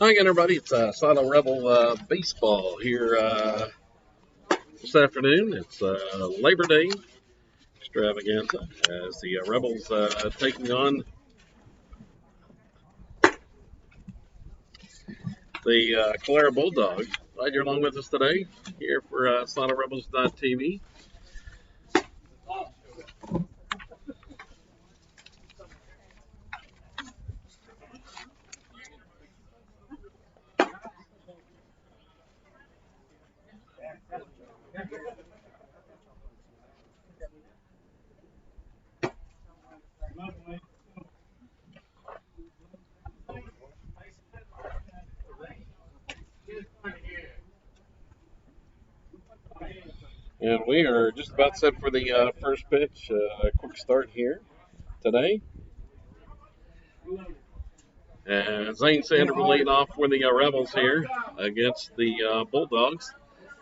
Hi again, everybody. It's Silo Rebel Baseball here this afternoon. It's Labor Day extravaganza as the Rebels taking on the Calera Bulldogs. Glad you're along with us today here for SiloRebels.tv. And we are just about set for the first pitch. A quick start here today. And Zane Sanders will lead off for the Rebels here against the Bulldogs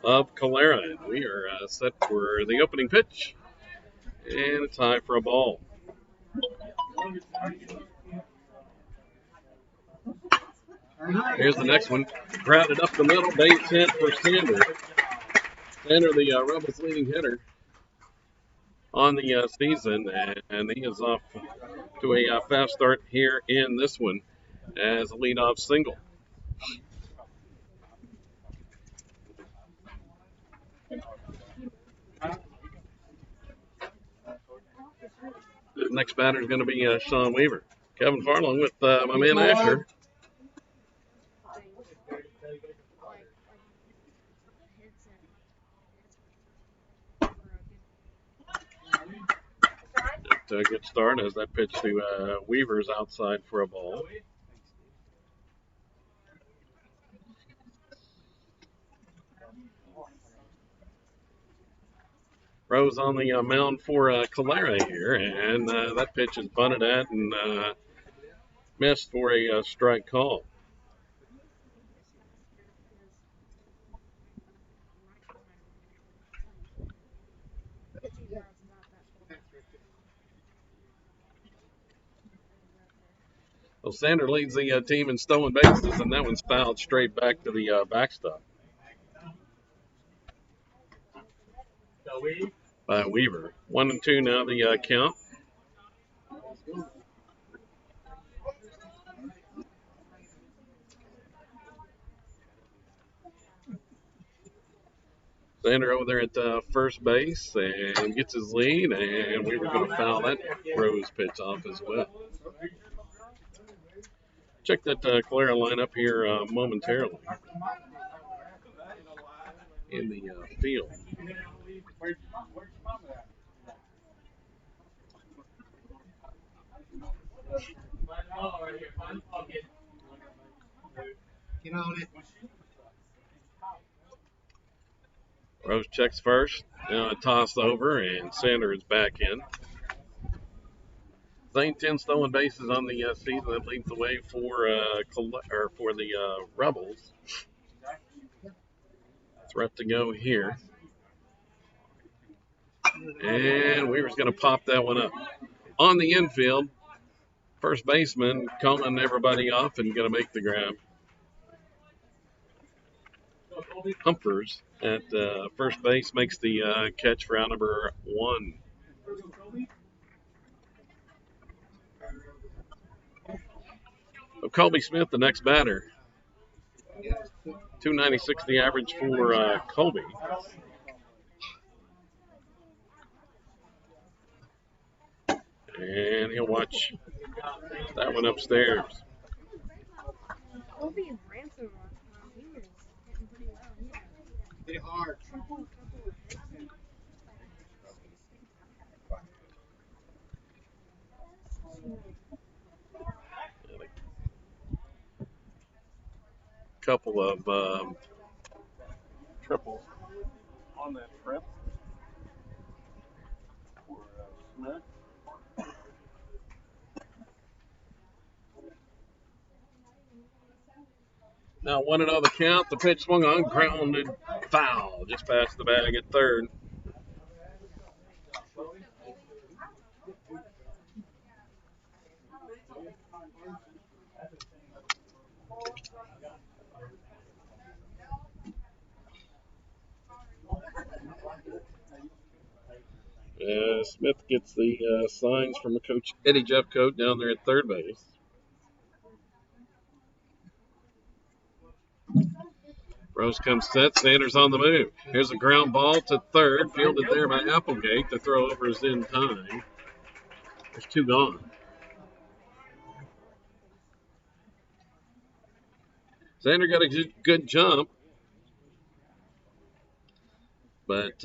of Calera. And we are set for the opening pitch. And a tie for a ball. Here's the next one. Grounded up the middle. Base hit for Sanders. Sanders, the Rebels' leading hitter on the season. And he is off to a fast start here in this one as a leadoff single. The next batter is going to be Sean Weaver. Kevin Farlong with my man Asher. A good start as that pitch to Weaver's outside for a ball. Rose on the mound for Calera here, and that pitch is bunted at and missed for a strike call. Well, Sander leads the team in stolen bases, and that one's fouled straight back to the backstop by Weaver. 1-2 now the count. Sander over there at first base and gets his lead, and we were going to foul that Rose pitch off as well. Check that Calera lineup here momentarily in the field. Rose checks first, tossed over, and Sander is back in. Zane 10 stolen bases on the season. That leads the way for the Rebels. Threat to go here. And Weaver's going to pop that one up. On the infield, first baseman calling everybody off and going to make the grab. Humphers at first base makes the catch for out number 1. Colby Smith, the next batter. 296 the average for Colby. And he'll watch that one upstairs. Colby and Branson he was hitting pretty well. Hit hard. Couple of triples on that trip for Smith. Now 1-0 the count. The pitch swung on, grounded, foul, just past the bag at third. Smith gets the signs from Coach Eddie Jeffcoat down there at third base. Rose comes set. Sanders on the move. Here's a ground ball to third, fielded there by Applegate. The throw over is in time. There's two gone. Sanders got a good jump, but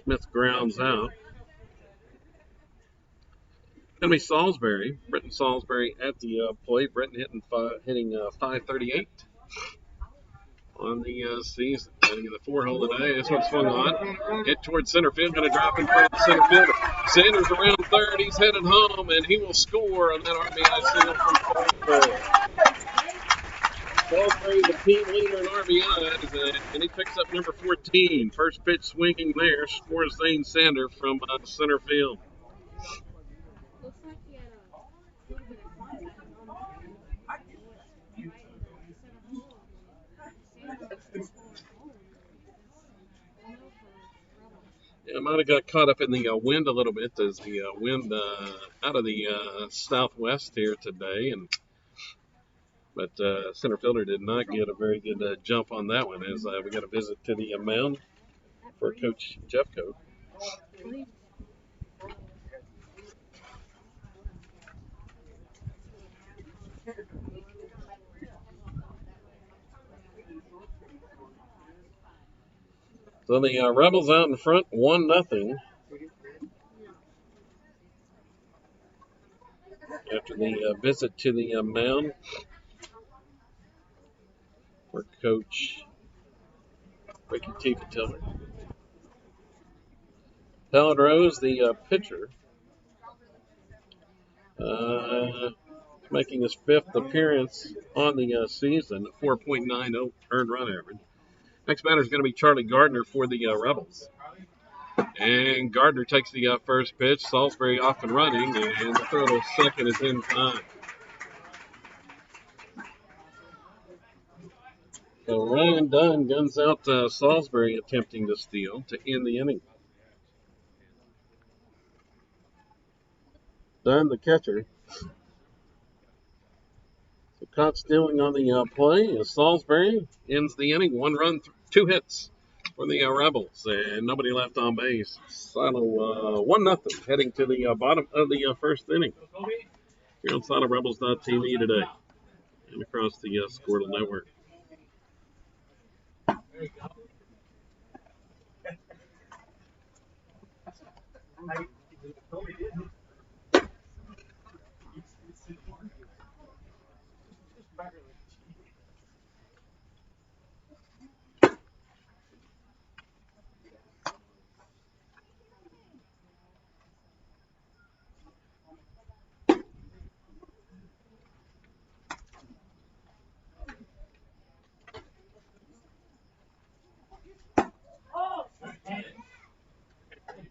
Smith grounds out. Going to be Salisbury. Brenton Salisbury at the plate. Brenton hitting 538 on the season. Getting in the 4-hole today. This one swung on. Hit towards center field. Going to drop in front of the center fielder. Sanders around third. He's headed home, and he will score on that RBI single from Salisbury. Salisbury, the team leader in RBIs, and he picks up number 14. First pitch swinging there. Scores Zane Sander from center field. Looks like he had a little bit of contact Yeah, might have got caught up in the wind a little bit as the wind out of the southwest here today, but center fielder did not get a very good jump on that one as we got a visit to the mound for Coach Jeffcoat. So the Rebels out in front, 1-0. After the visit to the mound for Coach Ricky Tiller. Howard Rose, the pitcher, making his fifth appearance on the season, 4.90 earned run average. Next batter is going to be Charlie Gardner for the Rebels. And Gardner takes the first pitch. Salisbury off and running, and the throw to second is in time. So Ryan Dunn guns out Salisbury attempting to steal to end the inning. Dunn, the catcher. So caught stealing on the play as Salisbury ends the inning. 1 run, 2 hits for the Rebels, and nobody left on base. Silo 1-0 heading to the bottom of the first inning. Here on SiloRebels.tv today and across the Squirtle Network.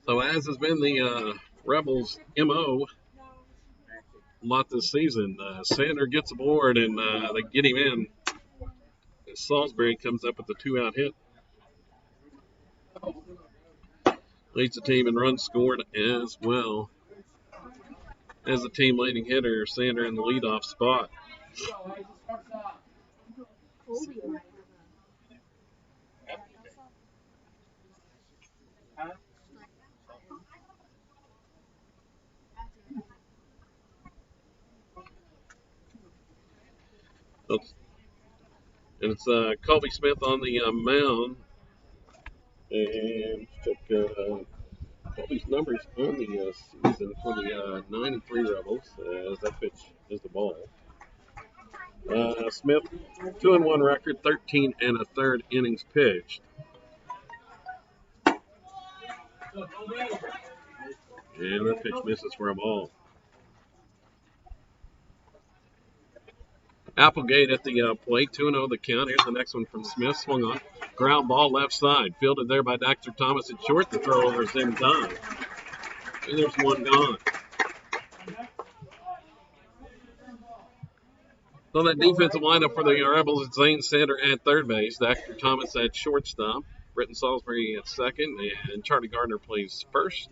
So as has been the Rebels' MO a lot this season, Sander gets aboard and they get him in. As Salisbury comes up with the 2-out hit. Leads the team in runs scored as well. as the team leading hitter, Sander in the leadoff spot. And it's Colby Smith on the mound. And check Colby's numbers on the season for the 93 Rebels, as that pitch is the ball. Smith, 2-1 record, 13 1/3 innings pitched. And that pitch misses for a ball. Applegate at the plate, 2-0 the count. Here's the next one from Smith, swung on. Ground ball left side, fielded there by Dr. Thomas at short. The throw over is in time. And there's one gone. So that defensive lineup for the Rebels is Zane Sander at third base, Dr. Thomas at shortstop, Britton Salisbury at second, and Charlie Gardner plays first.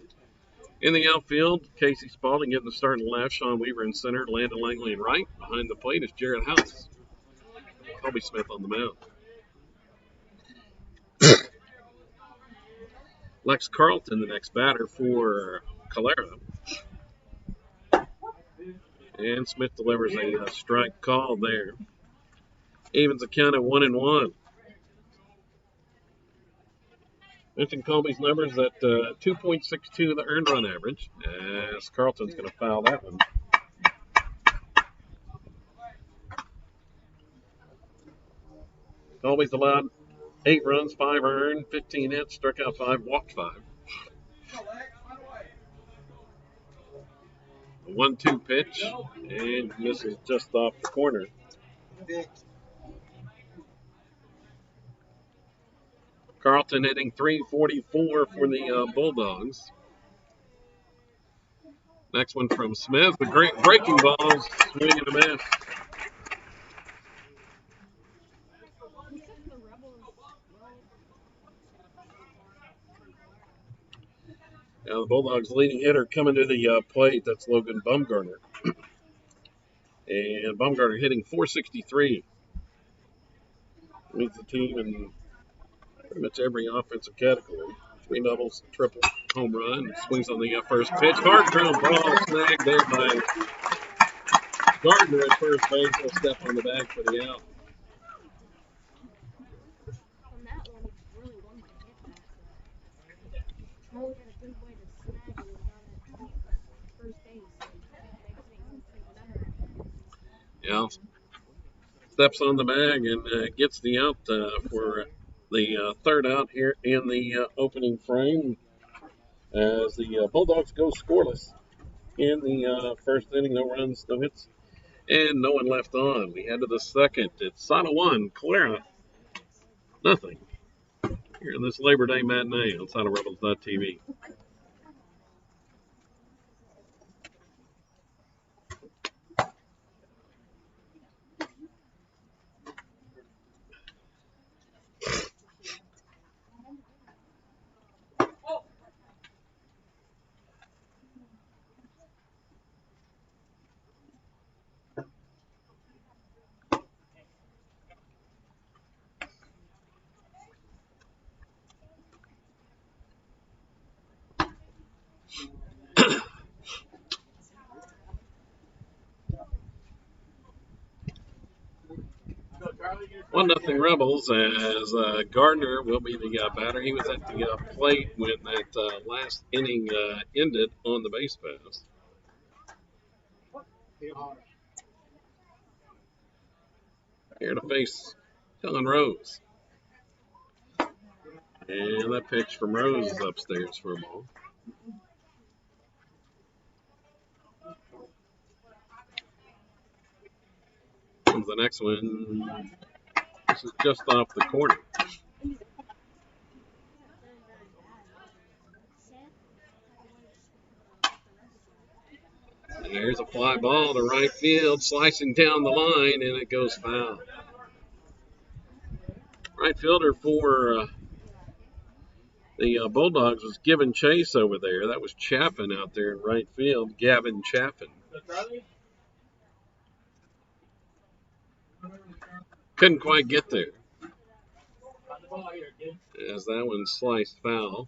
In the outfield, Casey Spalding getting the start in left, Sean Weaver in center, Landon Langley in right. Behind the plate is Jared House. Colby Smith on the mound. Lex Carlton, the next batter for Calera. And Smith delivers a strike call there. Evens the count at 1-1. Mentioned Colby's numbers at 2.62 the earned run average, as Carlton's going to foul that one. Colby's allowed 8 runs, 5 earned, 15 hits, struck out 5, walked 5. A 1-2 pitch, and misses just off the corner. Carlton hitting .344 for the Bulldogs. Next one from Smith. The great breaking balls, swing and a miss. Now the Bulldogs' leading hitter coming to the plate. That's Logan Bumgarner. And Bumgarner hitting .463. Leads the team in pretty much every offensive category. 3 doubles, triple, home run. Swings on the first pitch. Hard ground ball snagged there by Gardner at first base. He'll step on the bag for the out. On that one, really one might hit that. Mo had a good way to snag it on at first base. Yeah. Steps on the bag and gets the out for the third out here in the opening frame, as the Bulldogs go scoreless in the first inning. No runs, no hits, and no one left on. We head to the second. It's Sada 1, Calera nothing. Here in this Labor Day matinee on SadaRebels.tv. One nothing Rebels, as Gardner will be the batter. He was at the plate when that last inning ended on the base pass. Here to face Helen Rose. And that pitch from Rose is upstairs for a ball. Comes the next one. This is just off the corner. And there's a fly ball to right field, slicing down the line, and it goes foul. Right fielder for the Bulldogs was giving chase over there. That was Chaffin out there in right field, Gavin Chaffin. Couldn't quite get there. As that one sliced foul.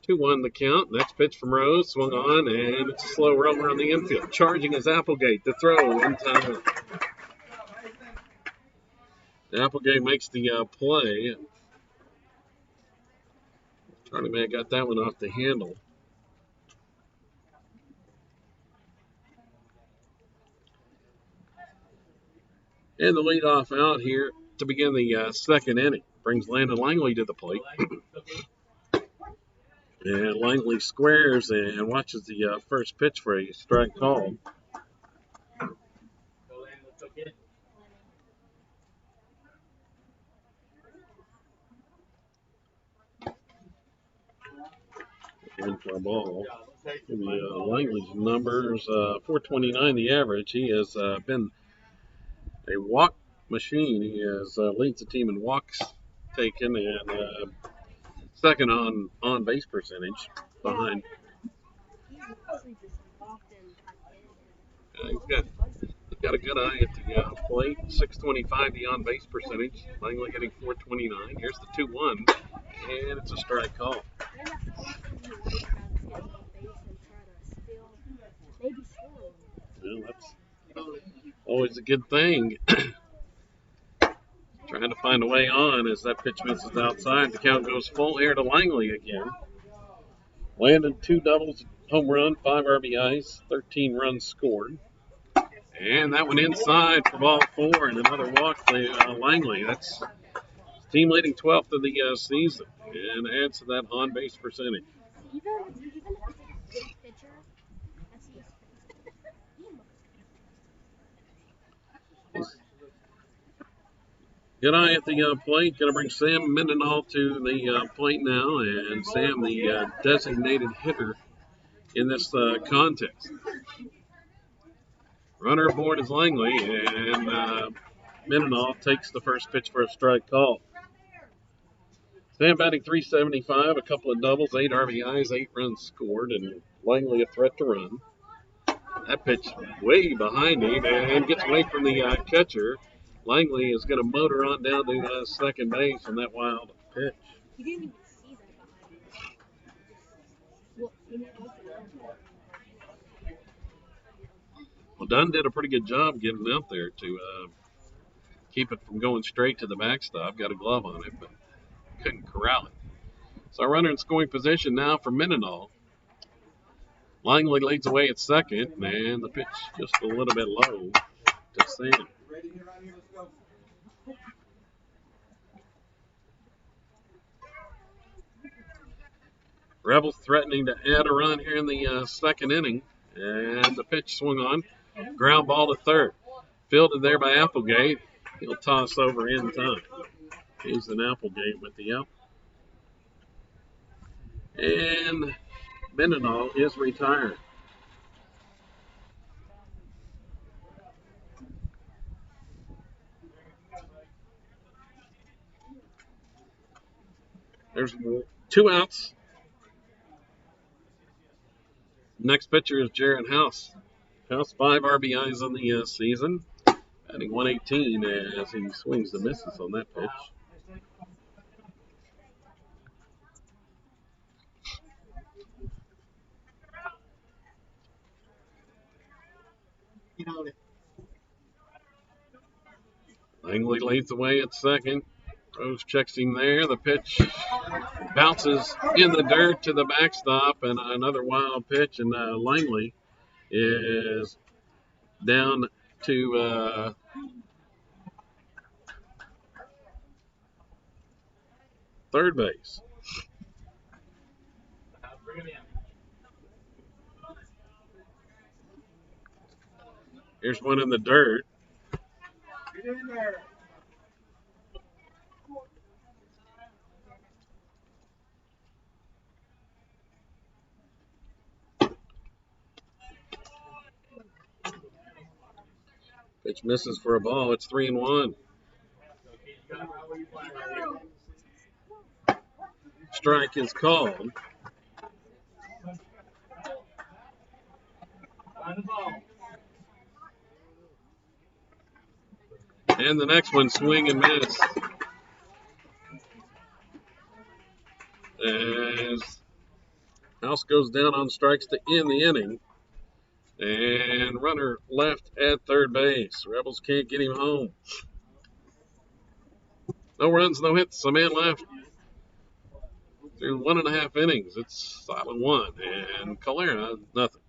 2-1 the count. Next pitch from Rose. Swung on, and it's a slow roller on the infield. Charging is Applegate. The throw in time. Applegate makes the play. Charlie May got that one off the handle. And the leadoff out here to begin the second inning brings Landon Langley to the plate. And Langley squares and watches the first pitch for a strike call. In for a ball. Langley's numbers 429 the average. He has been a walk machine. He has leads the team in walks taken and second on base percentage behind. He's got a good eye at the plate. 625 the on base percentage. Langley hitting 429. Here's the 2-1, and it's a strike call. Well, that's always a good thing. Trying to find a way on as that pitch misses outside. The count goes full here to Langley again. Landed 2 doubles, home run, 5 RBIs, 13 runs scored. And that one inside for ball 4 and another walk to Langley. That's team leading 12th of the season and adds to that on base percentage. Even if it's a good pitcher, Good eye at the plate. Going to bring Sam Mendenhall to the plate now. And Sam, the designated hitter in this contest. Runner aboard is Langley, and Mendenhall takes the first pitch for a strike call. Sam batting .375, a couple of doubles, 8 RBIs, 8 runs scored, and Langley a threat to run. That pitch way behind him and gets away from the catcher. Langley is going to motor on down to second base on that wild pitch. You didn't even see that behind. Well, Dunn did a pretty good job getting out there to keep it from going straight to the backstop. Got a glove on it, but couldn't corral it. So, runner in scoring position now for Mendenhall. Langley leads away at second, and the pitch just a little bit low to Sam. Rebels threatening to add a run here in the second inning, and the pitch swung on. Ground ball to third. Fielded there by Applegate. He'll toss over in time. He's an Applegate with the out. And Mendenhall is retired. There's 2 outs. Next pitcher is Jared House. House 5 RBIs on the season. Batting .118 as he swings the misses on that pitch. Langley leads away at second. Rose checks him there. The pitch bounces in the dirt to the backstop, and another wild pitch. And Langley is down to third base. Here's one in the dirt. Pitch misses for a ball. It's 3-1. Strike is called. And the next one, swing and miss. As House goes down on strikes to end the inning. And runner left at third base. Rebels can't get him home. No runs, no hits, a man left. Through 1.5 innings, it's silent one. And Calera, nothing.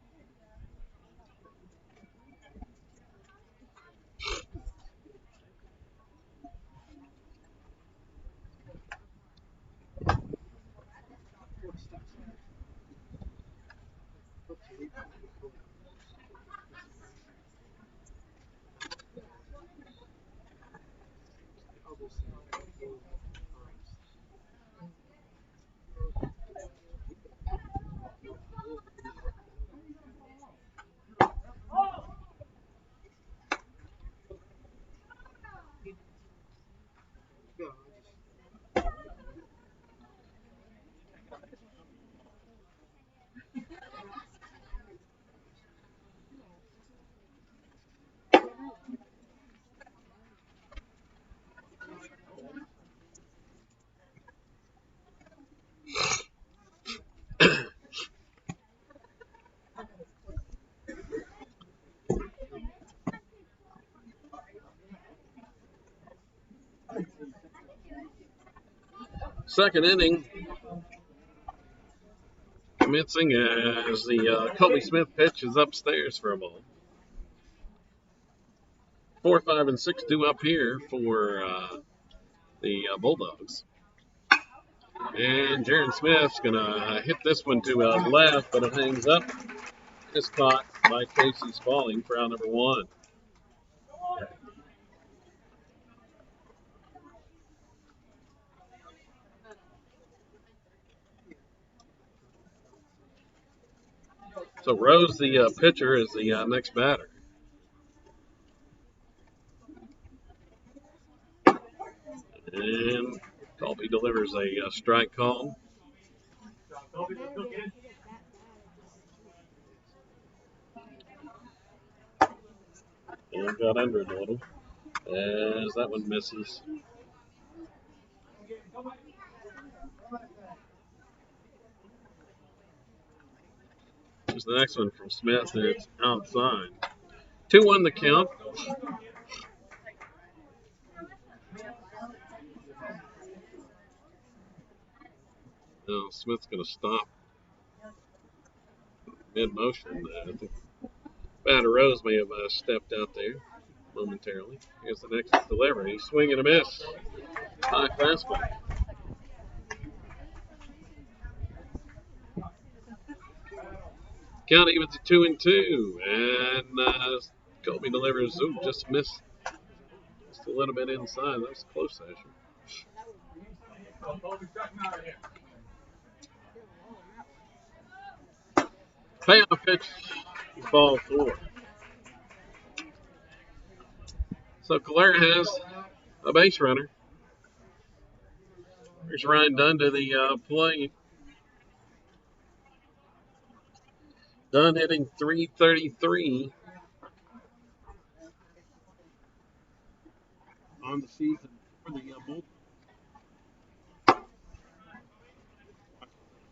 Second inning, commencing as the Colby Smith pitch is upstairs for a ball. 4, 5, and 6 due up here for the Bulldogs. And Jaron Smith's going to hit this one to left, but it hangs up. It's caught by Casey Spaulding for out number 1. So Rose, the pitcher, is the next batter. And Colby delivers a strike call. And got under it a little as that one misses. Here's the next one from Smith, and it's outside. 2-1 the count. Now Smith's going to stop mid-motion. I think batter Rose may have stepped out there momentarily. Here's the next delivery. Swing and a miss. High fastball. Count evens at 2-2. And Colby delivers. Ooh, just missed. Just a little bit inside. That was close, actually. Payoff pitch. Ball 4. So Calera has a base runner. Here's Ryan Dunn to the plate. Dunn hitting .333 on the season for the Bulldogs.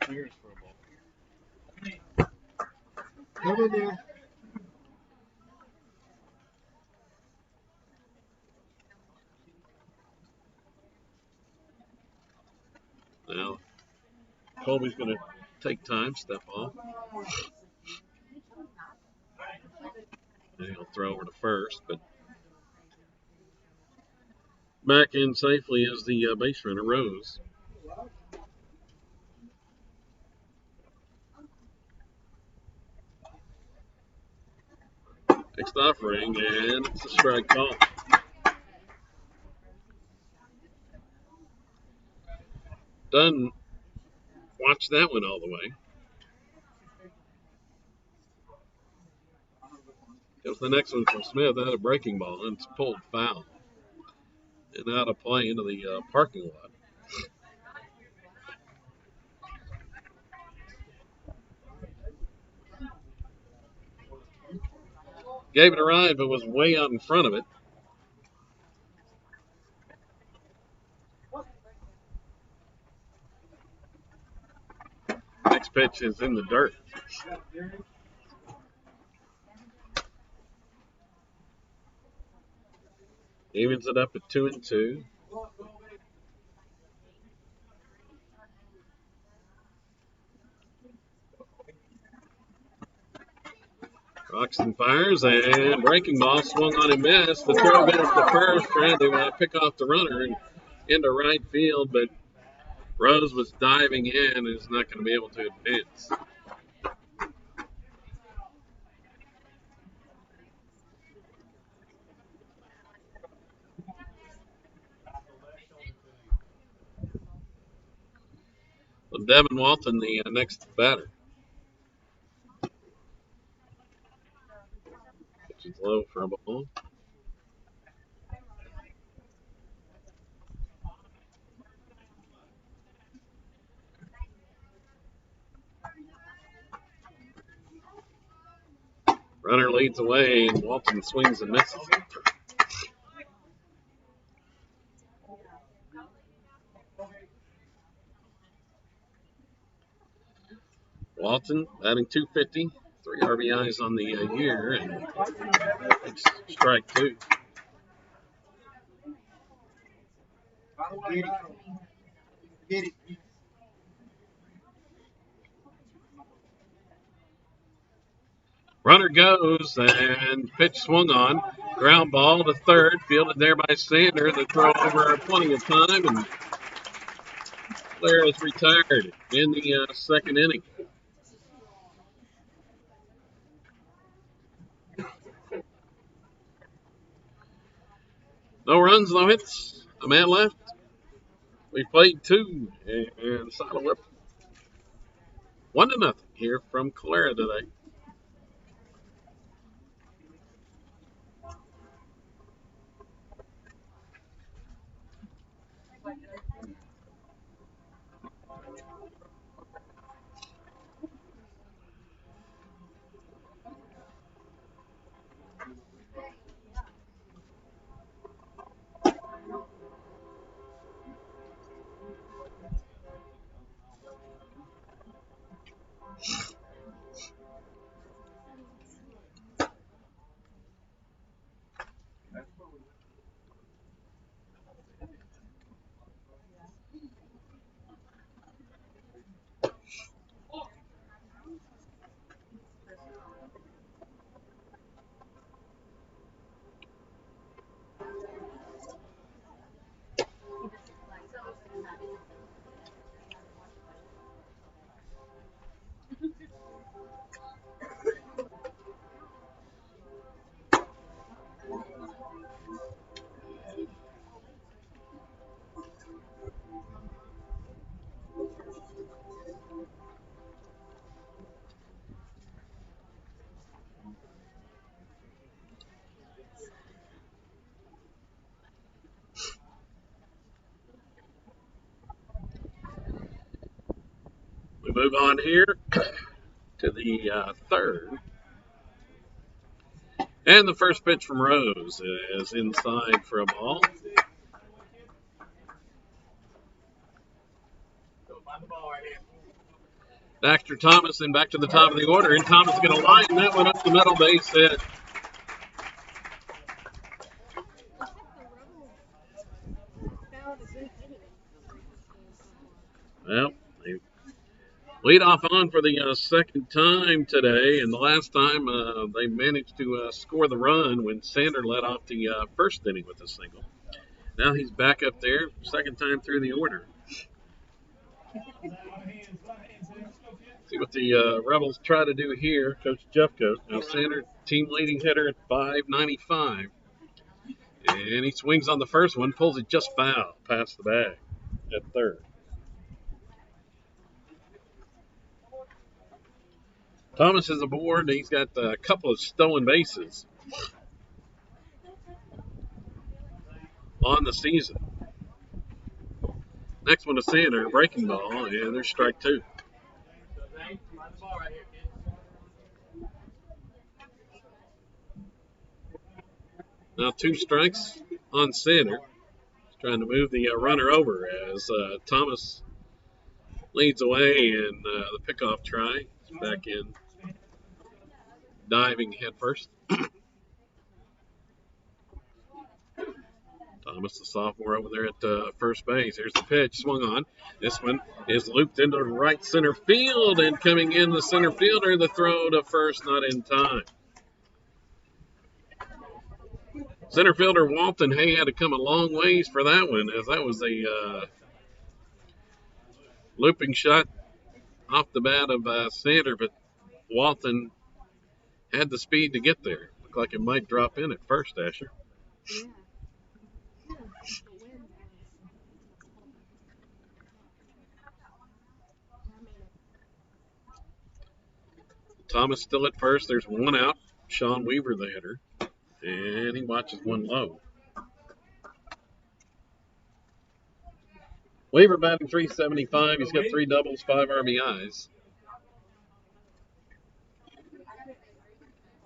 Players for a ball. Come in there. Now, Colby's going to take time, step off. And he'll throw over to first, but back in safely is the base runner, Rose. Next offering, and it's a strike call. Dunn watched that one all the way. Here's the next one from Smith. That had a breaking ball, and it's pulled foul. And out of play into the parking lot. Gave it a ride, but was way out in front of it. Next pitch is in the dirt. Evens it up at 2-2. Roxton fires and breaking ball swung on and missed. The throw goes to first, trying to pick off the runner and into right field, but Rose was diving in and is not going to be able to advance. So Devin Walton, the next batter. Which is low for a ball. Runner leads away, and Walton swings and misses. Walton batting .250, 3 RBIs on the year, and it's strike 2. Runner goes, and pitch swung on. Ground ball to third, fielded there by Sander. The throw over plenty of time, and player is retired in the second inning. No runs, no hits. A man left. We played 2 and Saddle up 1-0 here from Calera today. We move on here to the third. And the first pitch from Rose is inside for a ball. Dexter Thomas then back to the top of the order, and Thomas going to line that one up the middle, base hit. Well, they lead off on for the second time today, and the last time they managed to score the run when Sander led off the first inning with a single. Now he's back up there, second time through the order. See what the Rebels try to do here, Coach Jeffcoat. Now Sander, team leading hitter at .595. And he swings on the first one, pulls it just foul past the bag at third. Thomas is aboard. He's got a couple of stolen bases on the season. Next one to Sander, breaking ball, and there's strike 2. Now 2 strikes on Sander. He's trying to move the runner over as Thomas leads away in the pickoff try. He's back in diving head first. Thomas, the sophomore, over there at first base. Here's the pitch, swung on. This one is looped into right center field, and coming in the center fielder, the throw to first, not in time. Center fielder Walton Hay had to come a long ways for that one, as that was a looping shot off the bat of Sander, but Walton had the speed to get there. Looked like it might drop in at first, Asher. Yeah. The wind was. I made it. Thomas still at first. There's 1 out. Sean Weaver, the hitter. And he watches one low. Weaver batting .375. He's got 3 doubles, 5 RBIs.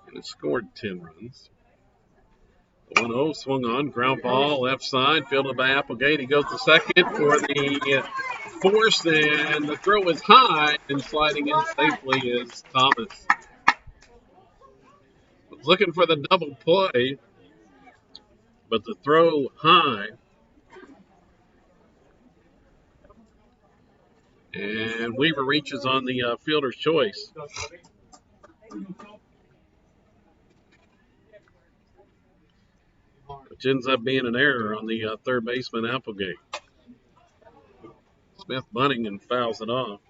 And has scored 10 runs. 1-0 swung on. Ground ball left side. Fielded by Applegate. He goes to second for the force. And the throw is high. And sliding in safely is Thomas. Was looking for the double play. But the throw high. And Weaver reaches on the fielder's choice. Which ends up being an error on the third baseman, Applegate. Smith bunting and fouls it off.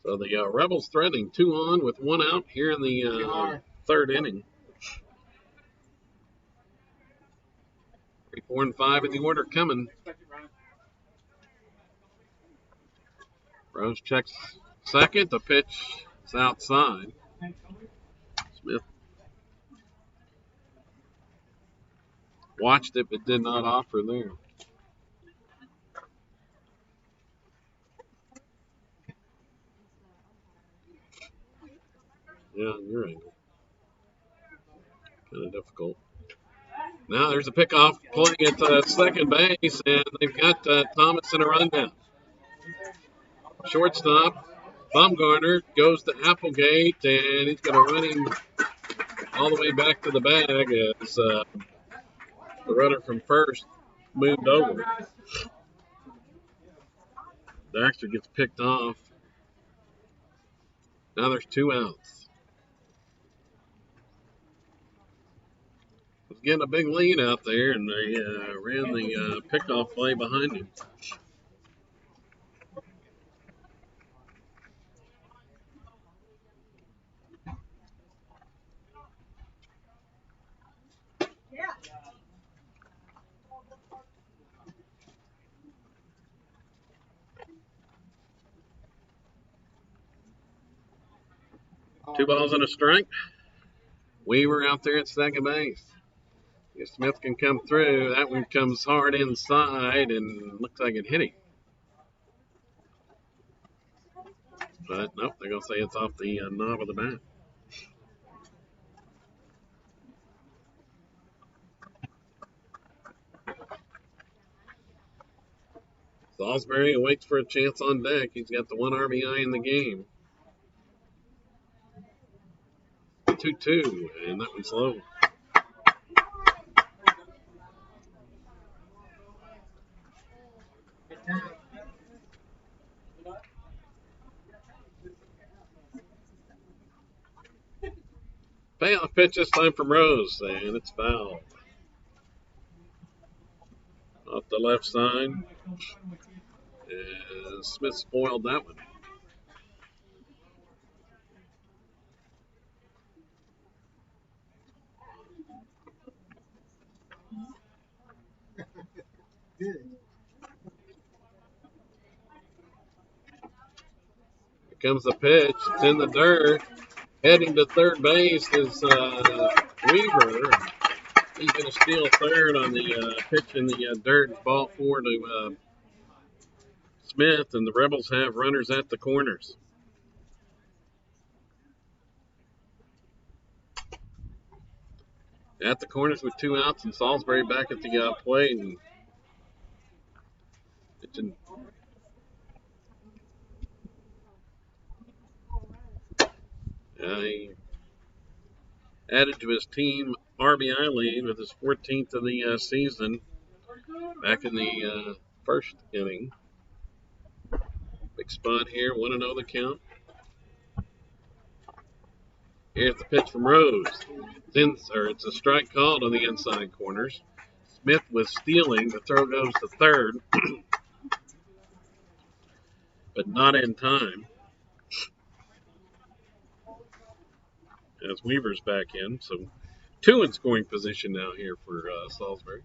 So the Rebels threatening 2 on with 1 out here in the third inning. 3, 4, and 5 in the order coming. Rose checks second. The pitch is outside. Smith watched it but did not offer there. Yeah, you're right. Kind of difficult. Now there's a pickoff playing at second base, and they've got Thomas in a rundown. Shortstop, Baumgartner goes to Applegate, and he's going to run him all the way back to the bag as the runner from first moved over. Daxter gets picked off. Now there's 2 outs. Was getting a big lead out there, and they ran the pickoff play behind him. Two balls and a strike. Weaver out there at second base. If Smith can come through, that one comes hard inside and looks like it hit him. But nope, they're going to say it's off the knob of the bat. Salisbury waits for a chance on deck. He's got the 1 RBI in the game. 2-2, and that one's low. Payoff pitch this time from Rose, and it's foul. Off the left side. And Smith spoiled that one. Here comes the pitch. It's in the dirt. Heading to third base is Weaver. He's going to steal third on the pitch in the dirt. Ball 4 to Smith, and the Rebels have runners at the corners. At the corners with 2 outs, and Salisbury back at the plate. And pitching. He added to his team RBI lead with his 14th of the season back in the first inning. Big spot here, 1-0 the count. Here's the pitch from Rose. It's a strike called on the inside corners. Smith was stealing. The throw goes to third, but not in time. As Weaver's back in, so 2 in scoring position now here for Salisbury.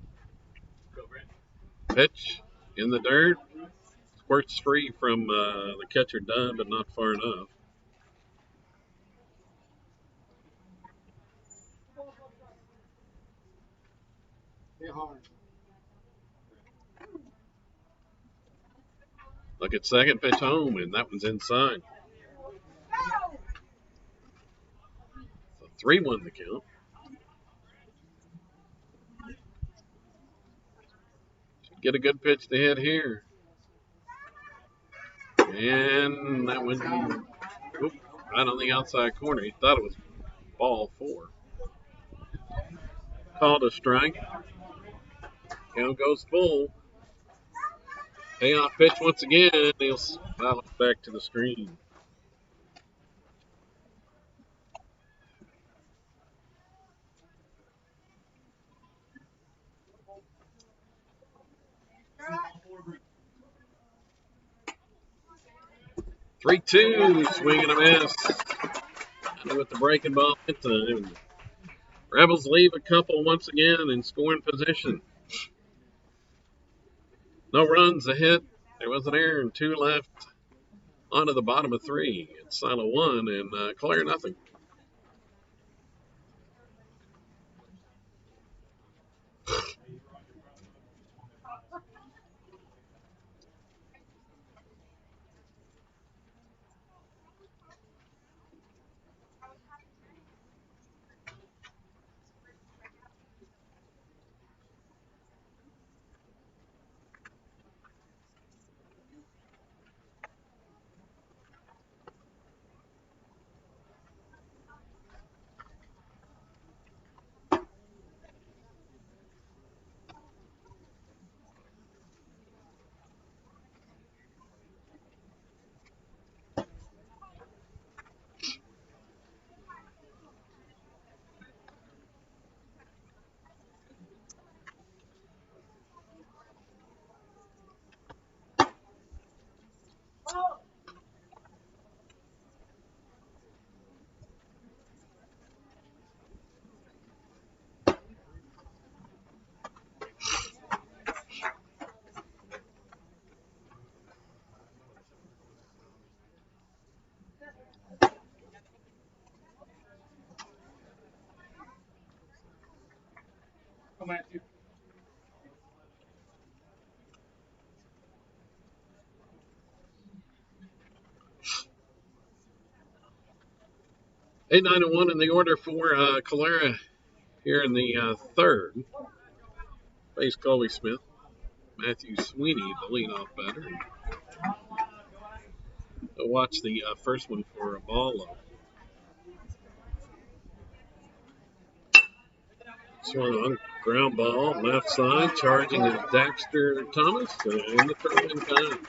Pitch in the dirt. Squirts free from the catcher Dunn, but not far enough. Look at second pitch home, and that one's inside. So 3-1 the count. Should get a good pitch to hit here. And that went right on the outside corner. He thought it was ball 4. Called a strike. Count goes full. Payoff pitch once again. He'll smile it back to the screen. Three-two, swing and a miss. And with the breaking ball, Rebels leave a couple once again in scoring position. No runs, a hit. There was an error and 2 left. Onto the bottom of 3. It's Silo 1 and Calera nothing. Eight, 9, and 1 in the order for Calera here in the third. Face Colby Smith. Matthew Sweeney, the leadoff batter. We'll watch the first one for a ball low. Swung on, ground ball, left side, charging is Daxter Thomas, and the throw in time.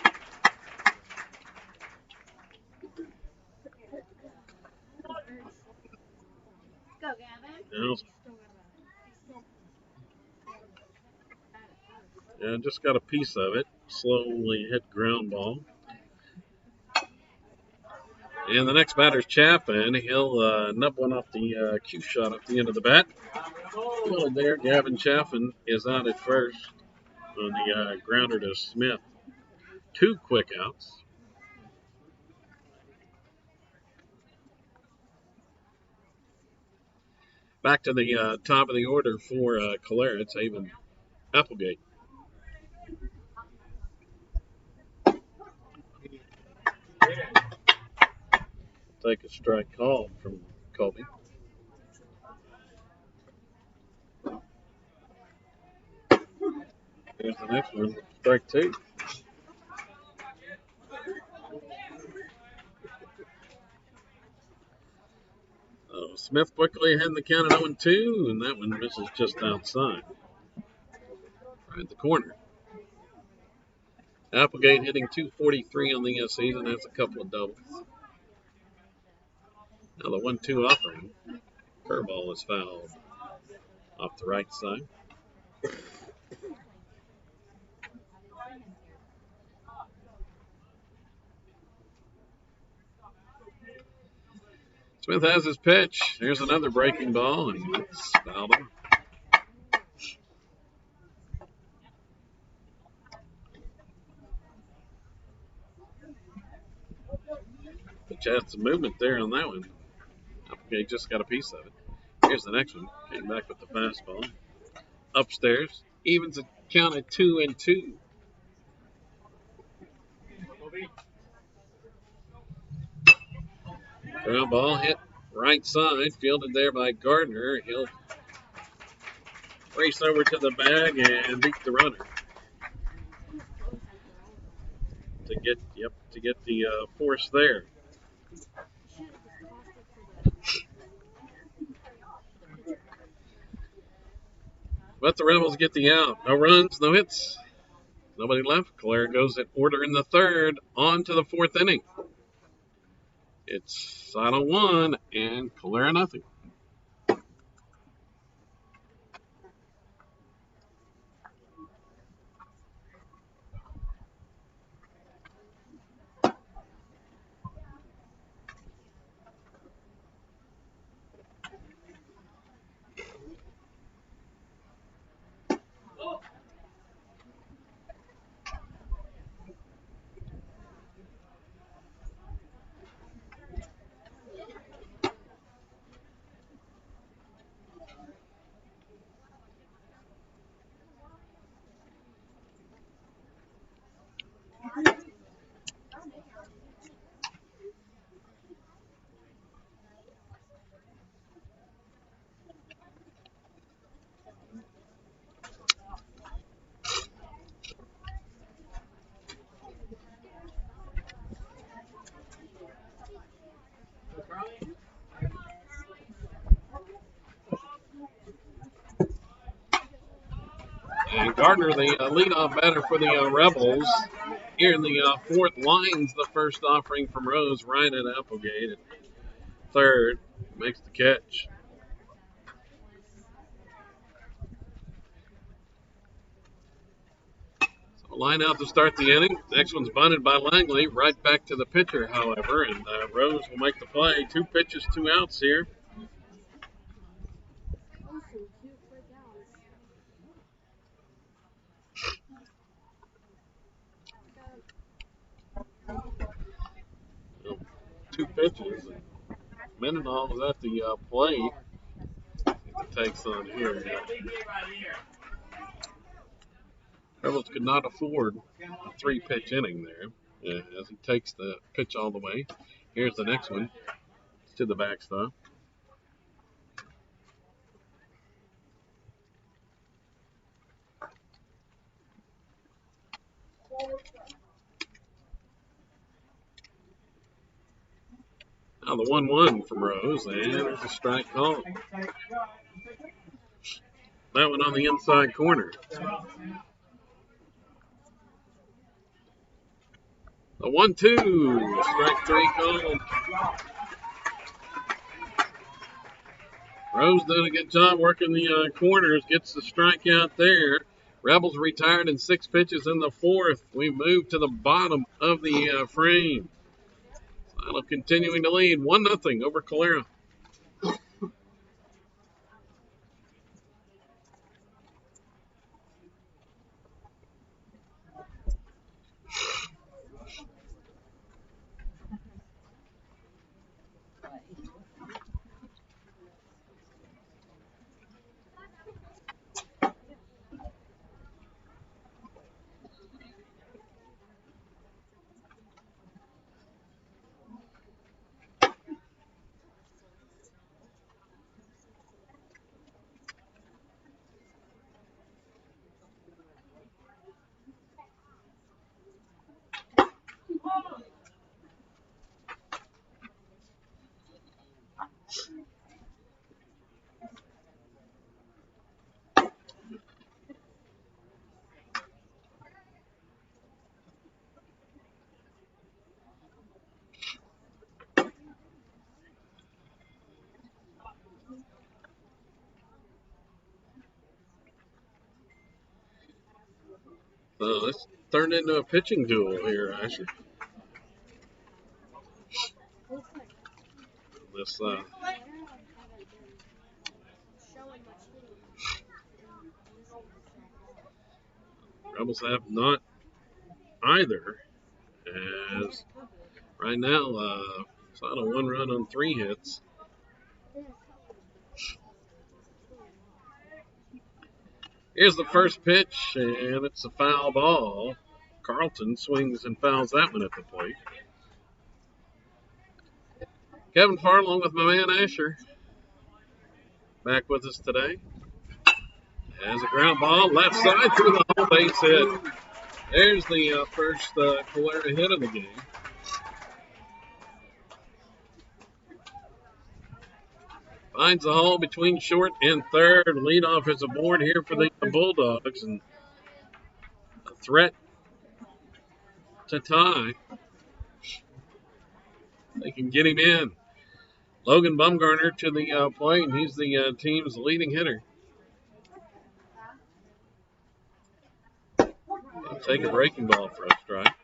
Go, Gavin. Yeah, just got a piece of it. Slowly hit ground ball. And the next batter's Chaffin. He'll nub one off the cue shot at the end of the bat. Well, there, Gavin Chaffin is out at first on the grounder to Smith. 2 quick outs. Back to the top of the order for Calera. It's Haven Applegate. Take a strike call from Colby. Here's the next one. Strike two. Smith quickly ahead in the count at 0-2, and that one misses just outside. Right at the corner. Applegate hitting .243 on the season. That's a couple of doubles. Now the 1-2 offering. Curveball is fouled off the right side. Smith has his pitch. Here's another breaking ball, and it's fouled him. Pitch had some movement there on that one. Applegate just got a piece of it. Here's the next one. Came back with the fastball. Upstairs. Evens a count at 2-2. Ground ball hit right side, fielded there by Gardner. He'll race over to the bag and beat the runner to get the force there. But the Rebels get the out. No runs, no hits, nobody left. Calera goes in order in the third, on to the fourth inning. It's Sino 1 and Calera nothing. And Gardner, the leadoff batter for the Rebels, here in the fourth, lines the first offering from Rose right at Applegate. At third, makes the catch. So line out to start the inning. Next one's bunted by Langley. Right back to the pitcher, however, and Rose will make the play. 2 pitches, 2 outs here. So, 2 pitches. Mendenhall was at the plate. It takes on here. Rebels could not afford a 3-pitch inning there as he takes the pitch all the way. Here's the next one to the backstop. Now the 1-1 from Rose, and there's a strike call. That one on the inside corner. The 1-2, strike 3 called. Rose doing a good job working the corners, gets the strikeout there. Rebels retired in 6 pitches in the fourth. We move to the bottom of the frame. Silo continuing to lead 1-0 over Calera. This turned into a pitching duel here, Asher. This Calera haven't been showing much hitting in this game. Rebels have not either. As right now, it's on a 1 run on 3 hits. Here's the first pitch, and it's a foul ball. Carlton swings and fouls that one at the plate. Kevin Farr, along with my man Asher, back with us today. Has a ground ball left side through the home, base hit. There's the first Calera hit of the game. Finds the hole between short and third. Leadoff is aboard here for the Bulldogs, and a threat to tie. They can get him in. Logan Bumgarner to the plate, and he's the team's leading hitter. He'll take a breaking ball for a strike.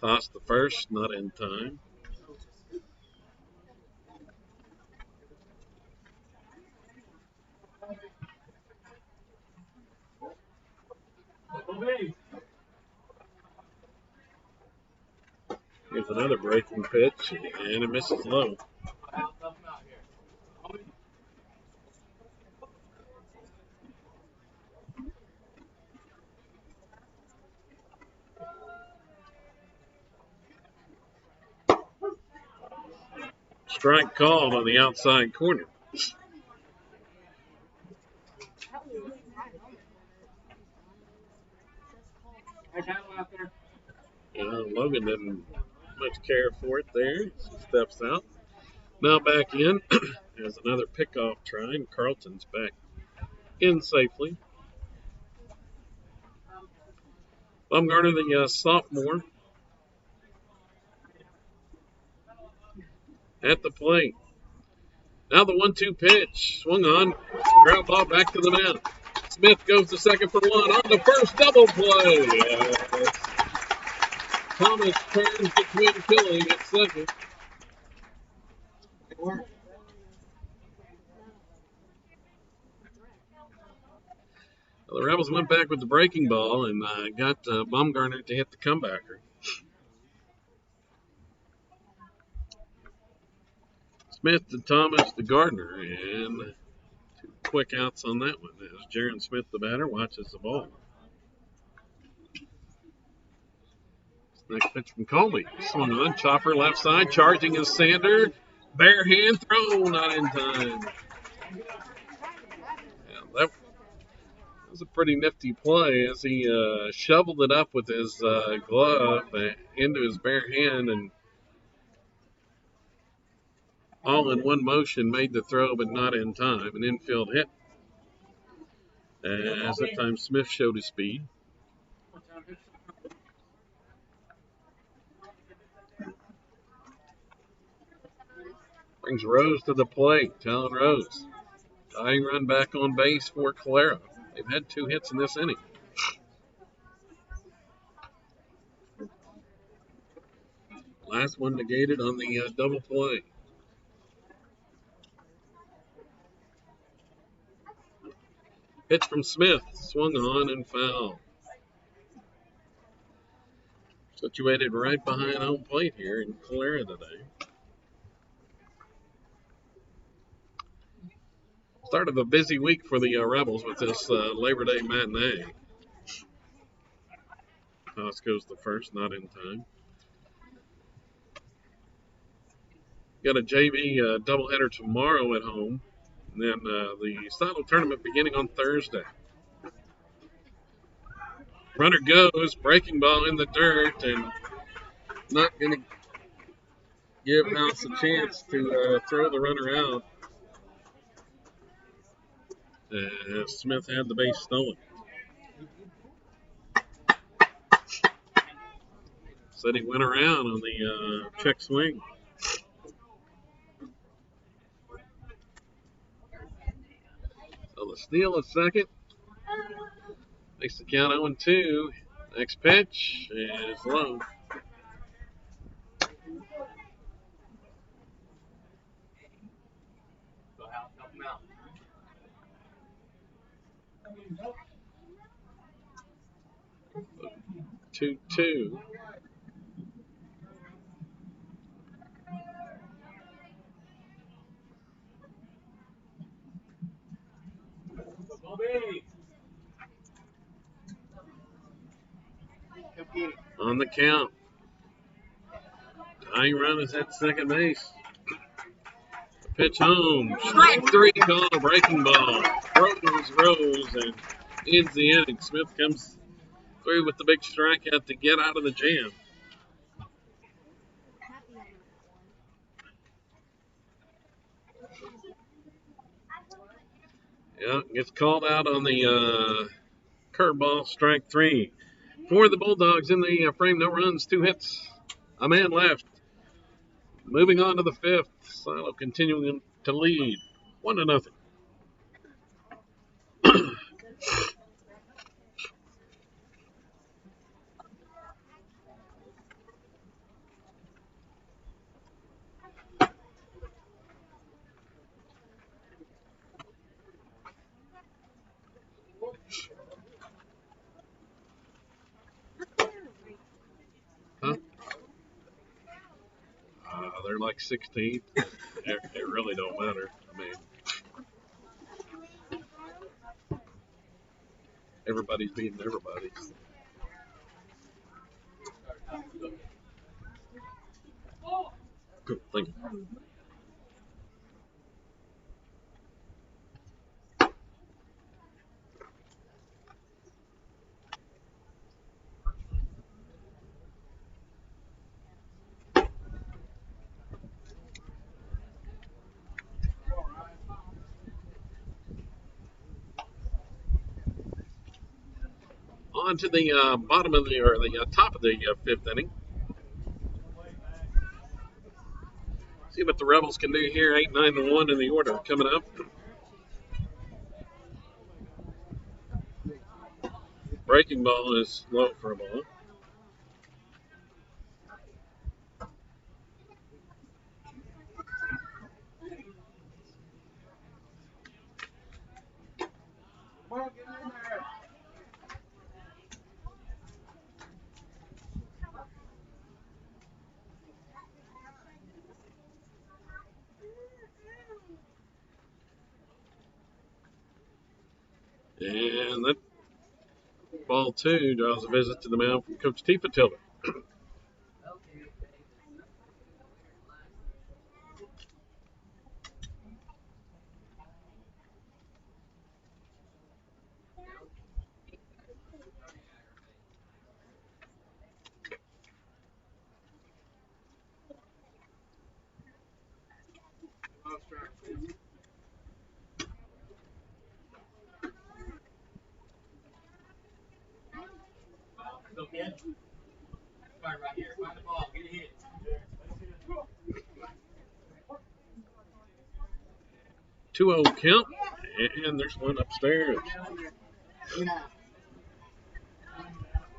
Toss the first, not in time. Here's another breaking pitch, and it misses low. Strike called on the outside corner. Logan didn't much care for it there. He steps out. Now back in. There's another pickoff try, and Carlton's back in safely. Bumgarner, the sophomore, at the plate. Now the 1-2 pitch. Swung on. Ground ball back to the mound. Smith goes to second for one. On the first double play. Thomas turns the twin killing at second. Well, the Rebels went back with the breaking ball and got Bumgarner to hit the comebacker. Smith to Thomas to Gardner, and 2 quick outs on that one as Jaron Smith, the batter, watches the ball. Next pitch from Colby. Swung on, chopper left side, charging is Sander. Bare hand throw, not in time. Yeah, that was a pretty nifty play as he shoveled it up with his glove into his bare hand and all in one motion made the throw, but not in time. An infield hit. As that time Smith showed his speed. Brings Rose to the plate. Talon Rose. Tying run back on base for Calera. They've had 2 hits in this inning. Last one negated on the double play. Pitch from Smith. Swung on and foul. Situated right behind home plate here in Calera today. Start of a busy week for the Rebels with this Labor Day matinee. Toss goes the first, not in time. Got a JV doubleheader tomorrow at home. And then the Saddle tournament beginning on Thursday. Runner goes, breaking ball in the dirt, and not going to give House a chance to throw the runner out. Smith had the base stolen. Said he went around on the check swing. steal a second. Makes the count 0-2. Next pitch is low. Two two. On the count. Tying run is at second base. Pitch home. Strike three, called a breaking ball. Rose, and ends the inning. Smith comes through with the big strikeout to get out of the jam. Happy on that one. Yeah, gets called out on the curveball, strike three. For the Bulldogs in the frame, no runs, 2 hits, a man left. Moving on to the fifth, Silo continuing to lead, 1-0. Huh? They're like 16th. It really don't matter. I mean, everybody's beating everybody. Good, thank you. On to the bottom of the top of the fifth inning. See what the Rebels can do here. 8-9-1 in the order coming up. Breaking ball is low for a ball. And that ball two draws a visit to the mound from Coach Tifa Tilden. Two 2-0 count, and there's one upstairs.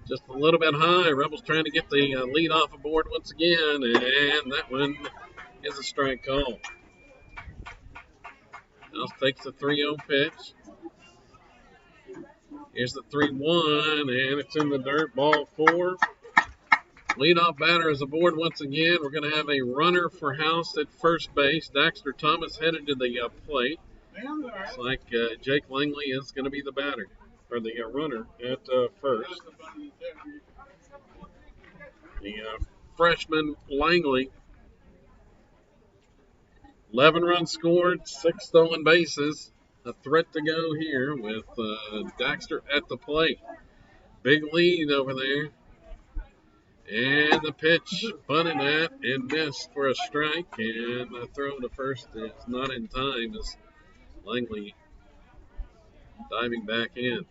Just a little bit high. Rebels trying to get the lead off the board once again, and that one is a strike call. House takes the 3-0 pitch. Here's the 3-1, and it's in the dirt. Ball 4. Leadoff batter is aboard once again. We're going to have a runner for House at first base. Daxter Thomas headed to the plate. Looks like Jake Langley is going to be the batter, or the runner at first. The freshman Langley, 11 runs scored, 6 stolen bases. A threat to go here with Daxter at the plate. Big lead over there. And the pitch bunted at and missed for a strike. And the throw to first is not in time as Langley diving back in.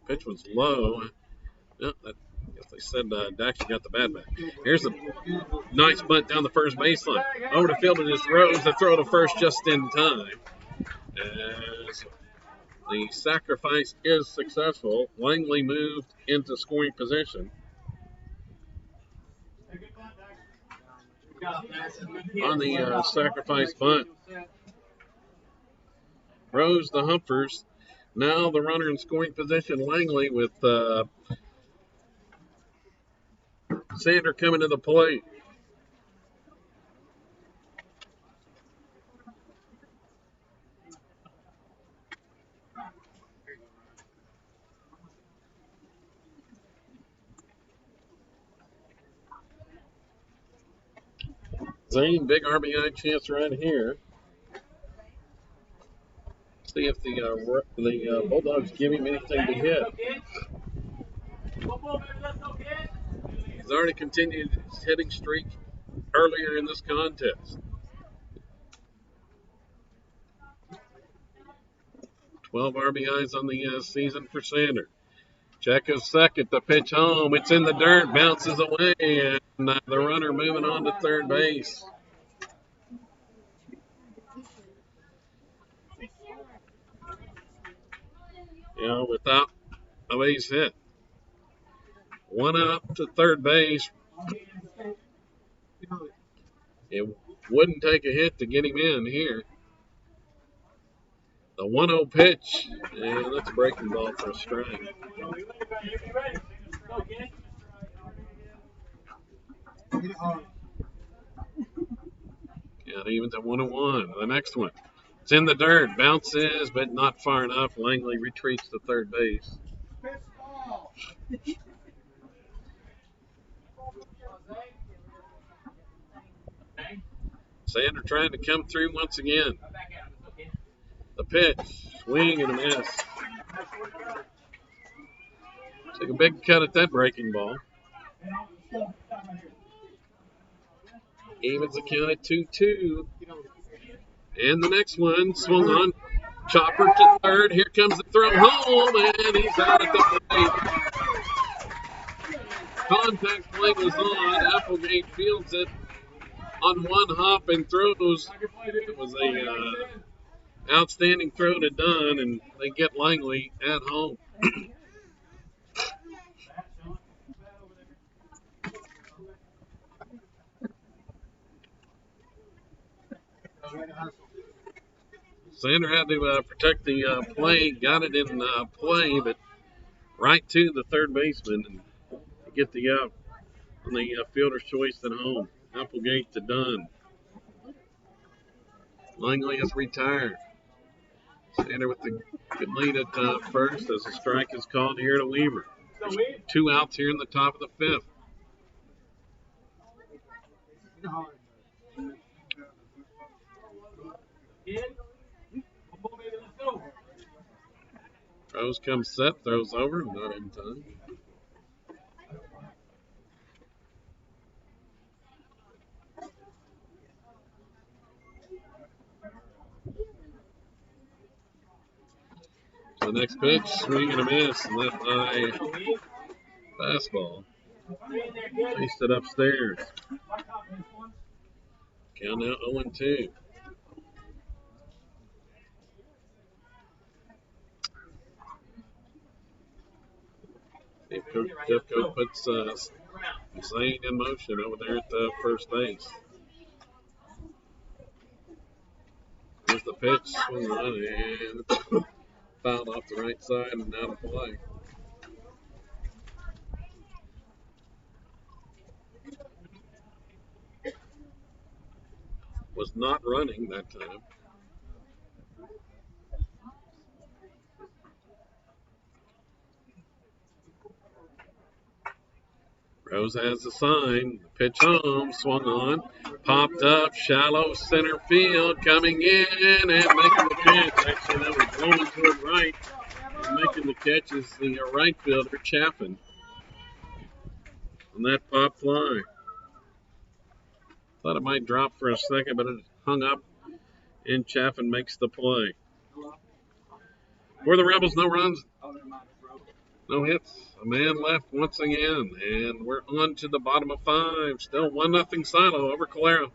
Pitch was low. Oh, I guess They said Daxter got the bat back. Here's a nice bunt down the first baseline. Over the field, it is Rose. The throw to first just in time. As the sacrifice is successful, Langley moved into scoring position. On the sacrifice bunt, Rose the Humpers. Now the runner in scoring position, Langley, with Sander coming to the plate. Zane, big RBI chance right here. See if the Bulldogs give him anything to hit. He's already continued his hitting streak earlier in this contest. 12 RBIs on the season for Sander. Check is second. The pitch home. It's in the dirt. Bounces away. And the runner moving on to third base. Without a base hit. One out to third base. It wouldn't take a hit to get him in here. The 1-0 pitch. And that's a breaking ball for a strike. Yeah, it evens at 1-1. The next one. It's in the dirt. Bounces, but not far enough. Langley retreats to third base. Sander trying to come through once again. The pitch, swing and a miss. Take a big cut at that breaking ball. Evens the count at 2-2. And the next one swung on. Chopper to third. Here comes the throw home, and he's out at the plate. Contact play was on. Applegate fields it on one hop and throws. It was a outstanding throw to Dunn, and they get Langley at home. Sander had to protect the play, got it in play, but right to the third baseman and get the out on the fielder's choice at home. Applegate to Dunn. Langley is retired. Sander with the good lead at first as a strike is called here to Weaver. There's 2 outs here in the top of the 5th. Rose comes set, throws over, not in time. The next pitch, swing and a miss, left eye fastball. Chased it upstairs. Count out 0-2. Jeff Coach puts Zane in motion over there at the first base. Here's the pitch, swing on, and fouled off the right side and out of play. Was not running that time. Rose has the sign. Pitch home, swung on, popped up, shallow center field, coming in and making the catch. Actually, that was rolling toward right. And making the catch is the right fielder, Chaffin. On that pop fly. Thought it might drop for a second, but it hung up, and Chaffin makes the play. For the Rebels, no runs. No hits. A man left once again, and we're on to the bottom of 5. Still 1-0 Silo over Calera.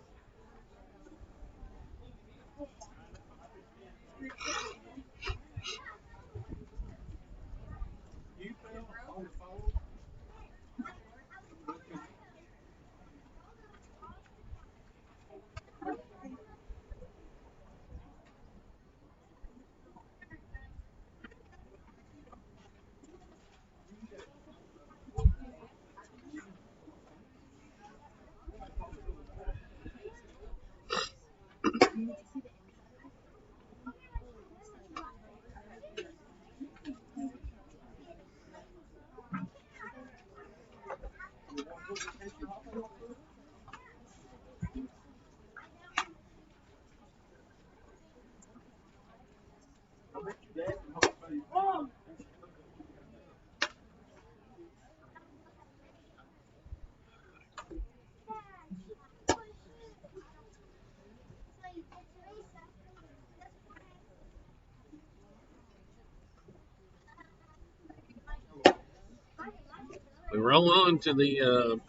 We roll on to the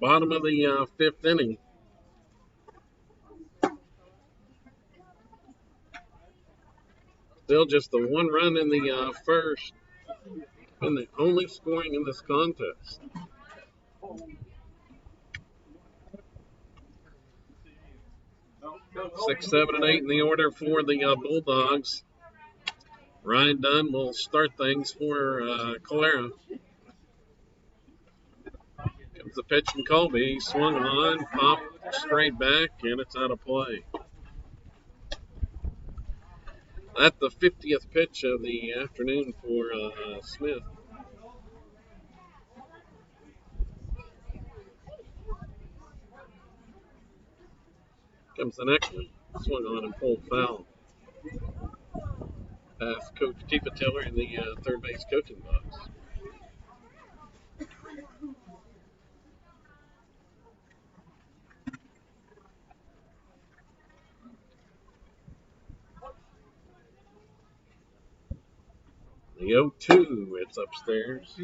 bottom of the 5th inning. Still just the 1 run in the first, and the only scoring in this contest. 6, 7, and 8 in the order for the Bulldogs. Ryan Dunn will start things for Calera. Comes the pitch from Colby. Swung on, popped straight back, and it's out of play. At the 50th pitch of the afternoon for Smith. Comes the next one. Swung on and pulled foul. Past Coach Tifa Taylor in the third base coaching box. The 0-2, it's upstairs.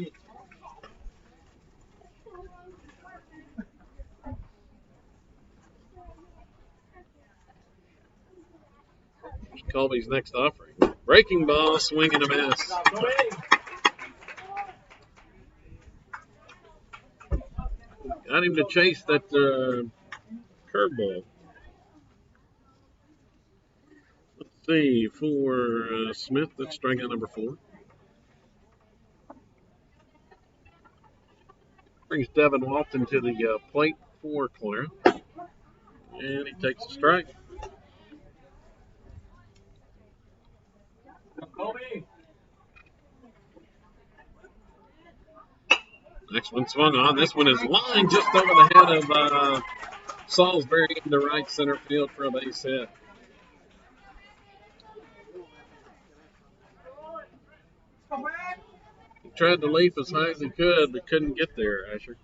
Colby's next offering. Breaking ball, swing and a miss. Got him to chase that curveball. Let's see, for Smith, that's strikeout number 4. Brings Devin Walton to the plate for Calera. And he takes a strike. Next one swung on. This one is lined just over the head of Salisbury into right center field for a base hit. He tried to leap as high as he could, but couldn't get there, Asher.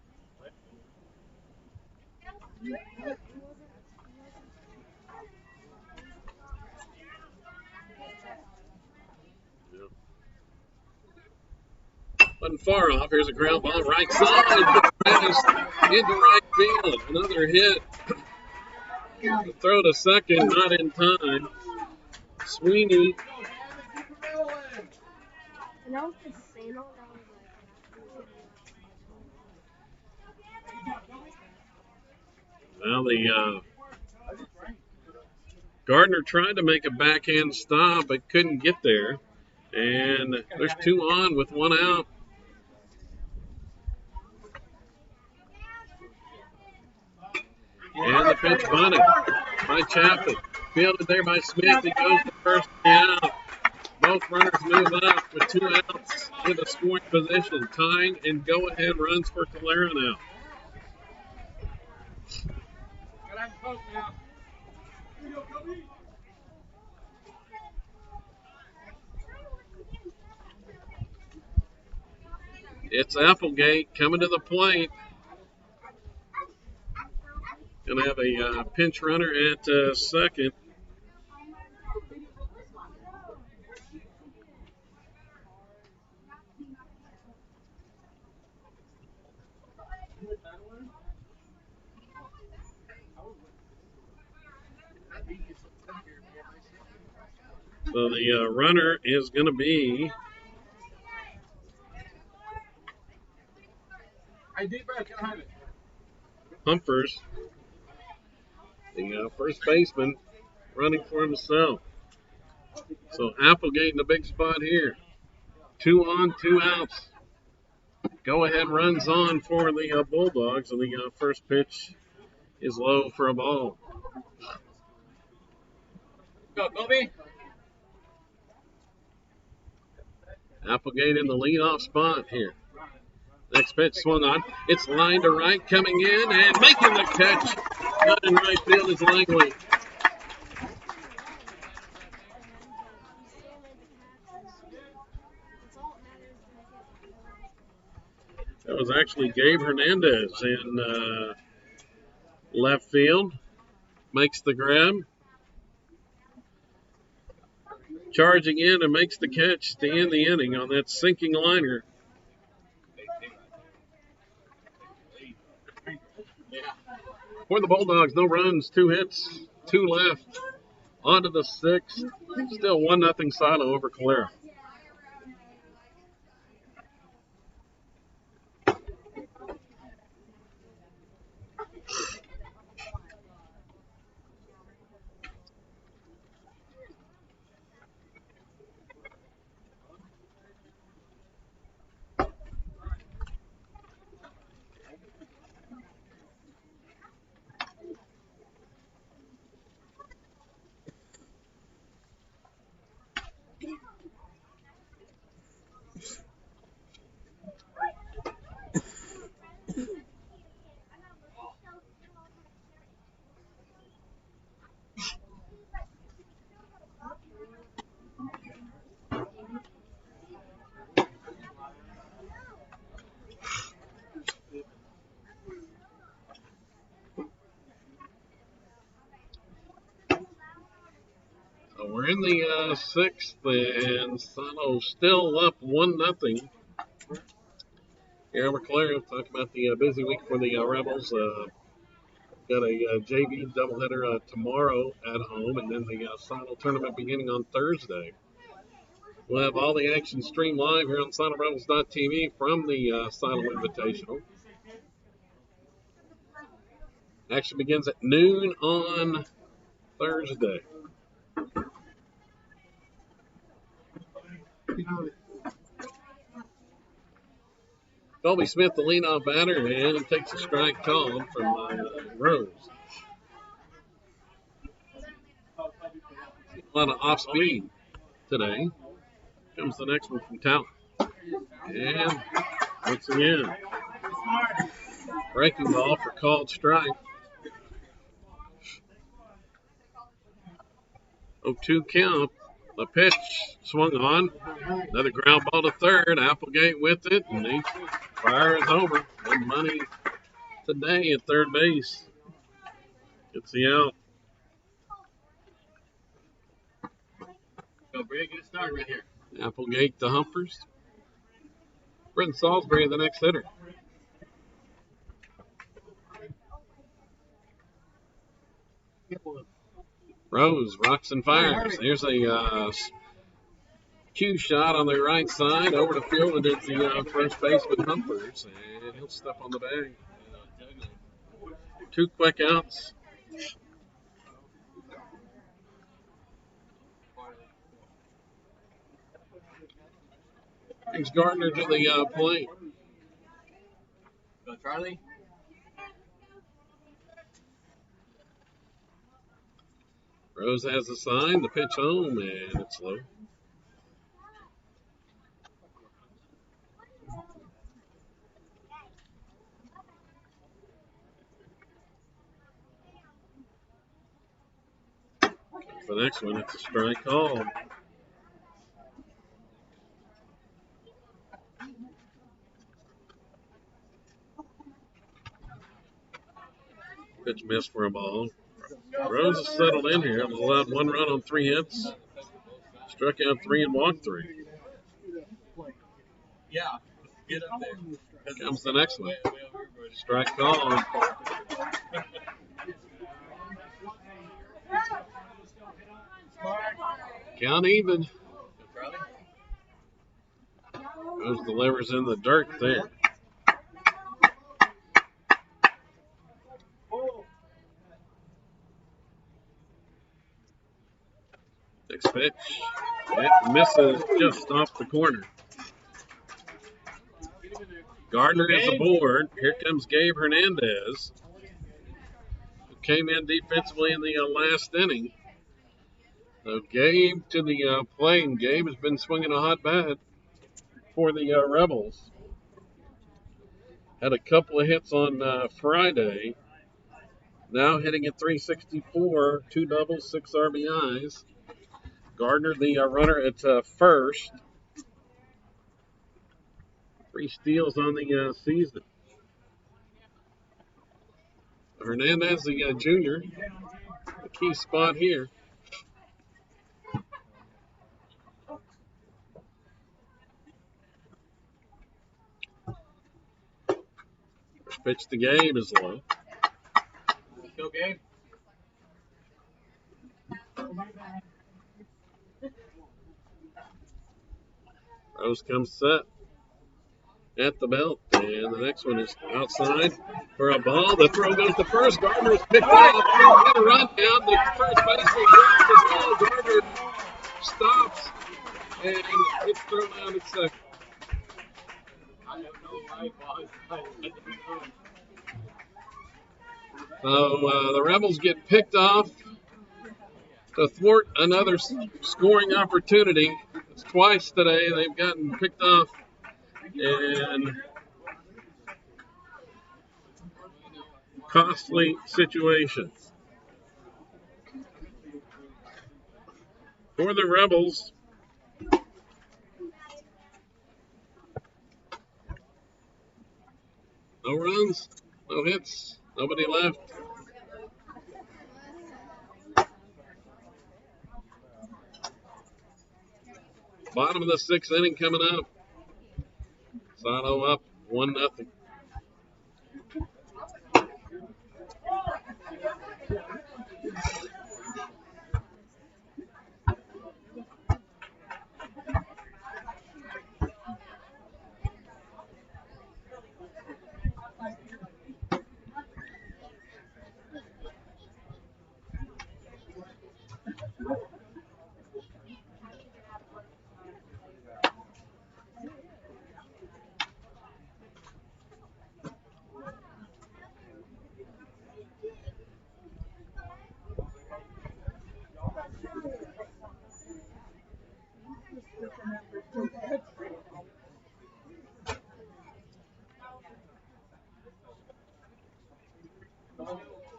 Wasn't far off. Here's a ground ball right side. Into right field. Another hit. Throw to second, not in time. Sweeney. Now the Gardner tried to make a backhand stop, but couldn't get there. And there's 2 on with 1 out. And the pitch bunted by Chaffin. Fielded there by Smith. He goes to first out. Both runners move up with 2 outs in the scoring position. Tying and go-ahead runs for Calera now. It's Applegate coming to the plate. Going to have a pinch runner at second. So the runner is going to be Humphers, the first baseman, running for himself. So Applegate in the big spot here. 2 on, 2 outs. Go ahead runs on for the Bulldogs, and the first pitch is low for a ball. Go, Kobe. Applegate in the leadoff spot here. Next pitch swung on. It's lined to right, coming in and making the catch. Out in right field is Langley. That was actually Gabe Hernandez in left field. Makes the grab. Charging in and makes the catch to end the inning on that sinking liner. For the Bulldogs, no runs, 2 hits, 2 left. On to the 6th. Still 1-0 Silo over Calera. So we're in the 6th, and Silo still up 1-0. Here over Calera, talk about the busy week for the Rebels. Got a JV doubleheader tomorrow at home, and then the Silo tournament beginning on Thursday. We'll have all the action streamed live here on SiloRebels.tv from the Silo Invitational. Action begins at noon on Thursday. Colby Smith, the leadoff batter, and he takes a strike call from Rose. A lot of off speed today. Comes the next one from Talent. And once again, breaking ball for called strike. 0-2 count. The pitch swung on. Another ground ball to third. Applegate with it, and he fires over. Good money today at third base. Gets the out. Go, Brig. Get it started right here. Applegate to Humphers. Brenton Salisbury, the next hitter. Rose rocks and fires. Here's a cue shot on the right side. Over the field, and it's the first baseman Humphers, and he'll step on the bag. 2 quick outs. Brings Gardner to the plate. Go, Charlie. Rose has a sign, the pitch home, and it's low. The next one, it's a strike call. Pitch missed for a ball. Rose has settled in here. Allowed 1 run on 3 hits. Struck out 3 and walked 3. Yeah. Get up there. Comes the next one. Strike call. Count even. Go, Charlie. Those delivers in the dirt there. Next pitch. It misses just off the corner. Gardner is aboard. Here comes Gabe Hernandez, who came in defensively in the last inning. So Gabe to the plate, and Gabe has been swinging a hot bat for the Rebels. Had a couple of hits on Friday. Now hitting at 364, 2 doubles, 6 RBIs. Gardner, the runner at first. 3 steals on the season. Hernandez, the junior, the key spot here. First pitch to Gabe is low. Let's go, Gabe. Rose comes set at the belt, and the next one is outside for a ball. The throw goes to first. Gardner is picked off. Get a run down. The first baseman grabs the ball. Gardner stops, and it's thrown out at second. I don't know why it was. I don't know. So the Rebels get picked off to thwart another scoring opportunity. It's twice today they've gotten picked off in costly situations. For the Rebels, no runs, no hits, nobody left. Bottom of the 6th inning coming up. Sato up 1-0.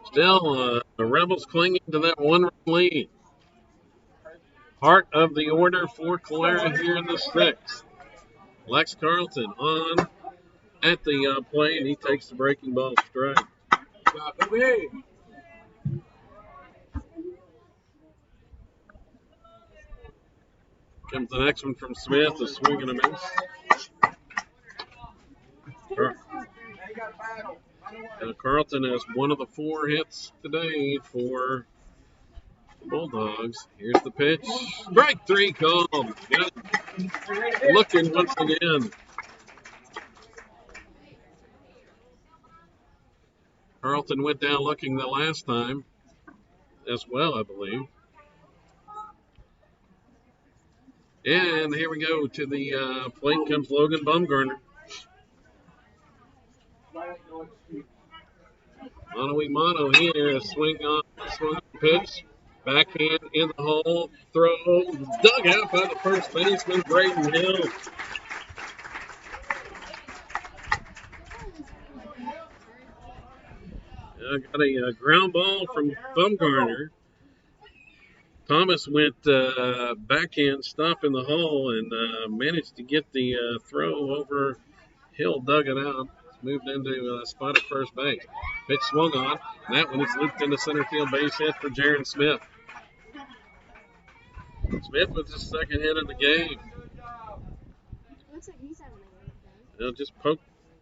Still, the Rebels clinging to that 1-run lead. Heart of the order for Calera here in the 6th. Lex Carlton on at the plate, and he takes the breaking ball strike. Go, Kobe. Comes the next one from Smith, a swing and a miss. Carlton has one of the 4 hits today for the Bulldogs. Here's the pitch. Strike 3 called. Got looking once again. Carlton went down looking the last time as well, I believe. And here we go to the plate comes Logan Bumgarner. Mano here, a swing on pitch. Backhand in the hole. Throw dug out by the first baseman, Braden Hill. Got a ground ball from Bumgarner. Thomas went backhand stop in the hole and managed to get the throw over. Hill dug it out. Moved into a spot at first base. Pitch swung on. And that one is looped into center field, base hit for Jaron Smith. Smith with his 2nd hit of the game. Looks like he's having a great day. They'll just poke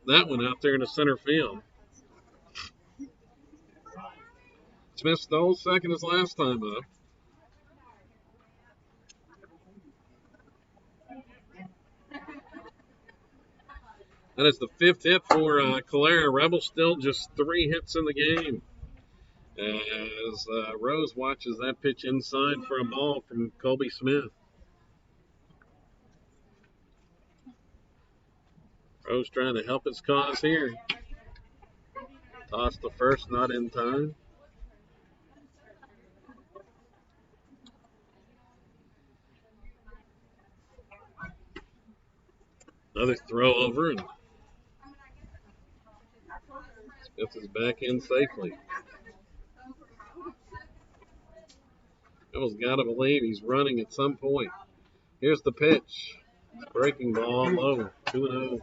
that one out there into center field. Smith stole second his last time up. That is the 5th hit for Calera. Rebels still just 3 hits in the game. As Rose watches that pitch inside for a ball from Colby Smith. Rose trying to help his cause here. Toss the first, not in time. Another throw over, and Smith is back in safely. Rebels got to believe he's running at some point. Here's the pitch. Breaking ball low, 2-0.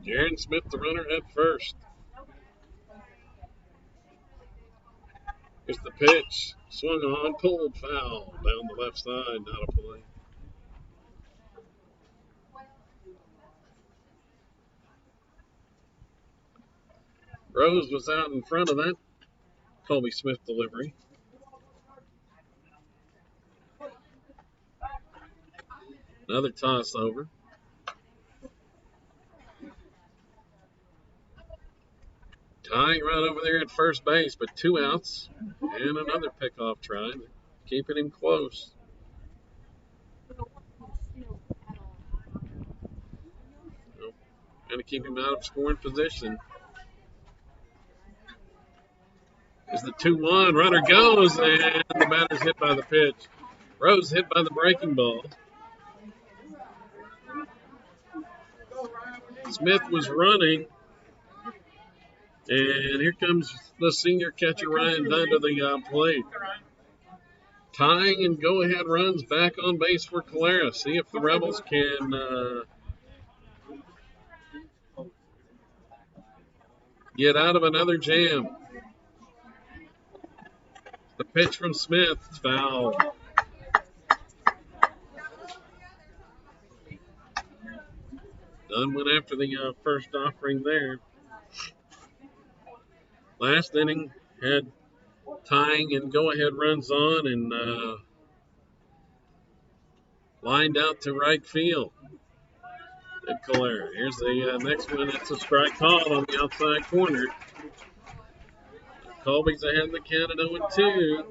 Jaron Smith, the runner at first. Here's the pitch. Swung on, pulled, foul. Down the left side, not a play. Rose was out in front of that Colby Smith delivery. Another toss over. Tying right over there at first base, but 2 outs. And another pickoff try. Keeping him close. Trying to keep him out of scoring position. As the 2-1, runner goes, and the batter's hit by the pitch. Rose hit by the breaking ball. Smith was running. And here comes the senior catcher, Ryan Dunn, to the plate. Tying and go-ahead runs back on base for Calera. See if the Rebels can get out of another jam. The pitch from Smith, foul. Dunn went after the first offering there. Last inning had tying and go-ahead runs on and lined out to right field at Calera. Here's the next one. It's a strike call on the outside corner. Colby's ahead in the count at 0-2.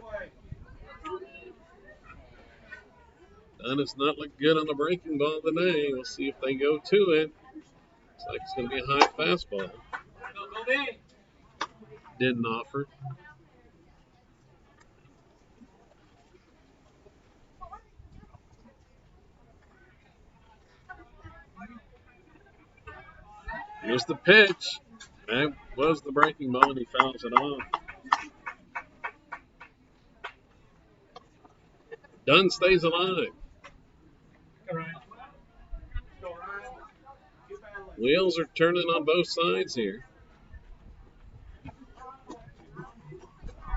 Dunn has not looked good on the breaking ball today. We'll see if they go to it. Looks like it's going to be a high fastball. Didn't offer. Here's the pitch. That was the breaking ball, and he fouls it off. Dunn stays alive. Wheels are turning on both sides here.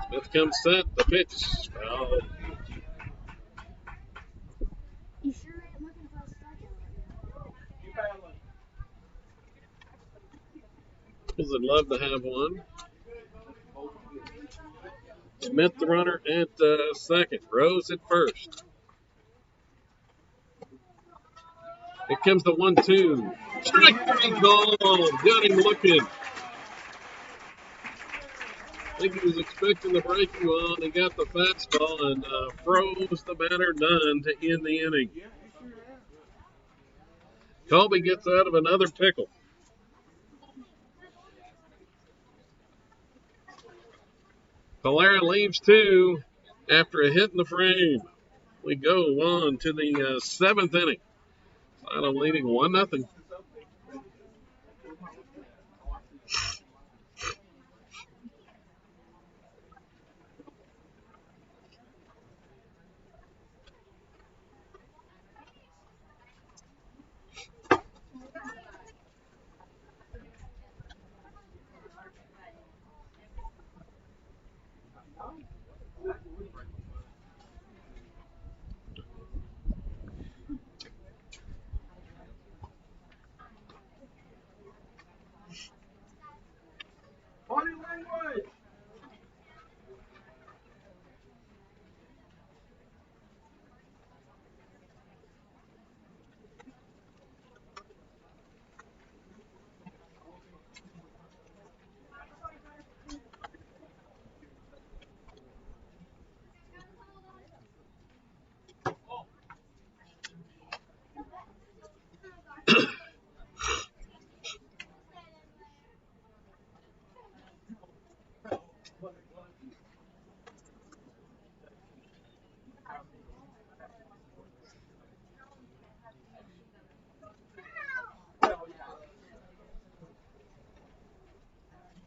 Smith comes set. The pitch. Foul. You sure ain't looking for a strikeout? Bulls would love to have one. Smith, the runner, at second. Rose at first. Here comes the 1-2. Strike three call. Got him looking. I think he was expecting the breaking ball, and he got the fastball and froze the batter Dunn to end the inning. Colby gets out of another pickle. Calera leaves 2 after a hit in the frame. We go on to the 7th inning. Final leading 1-0.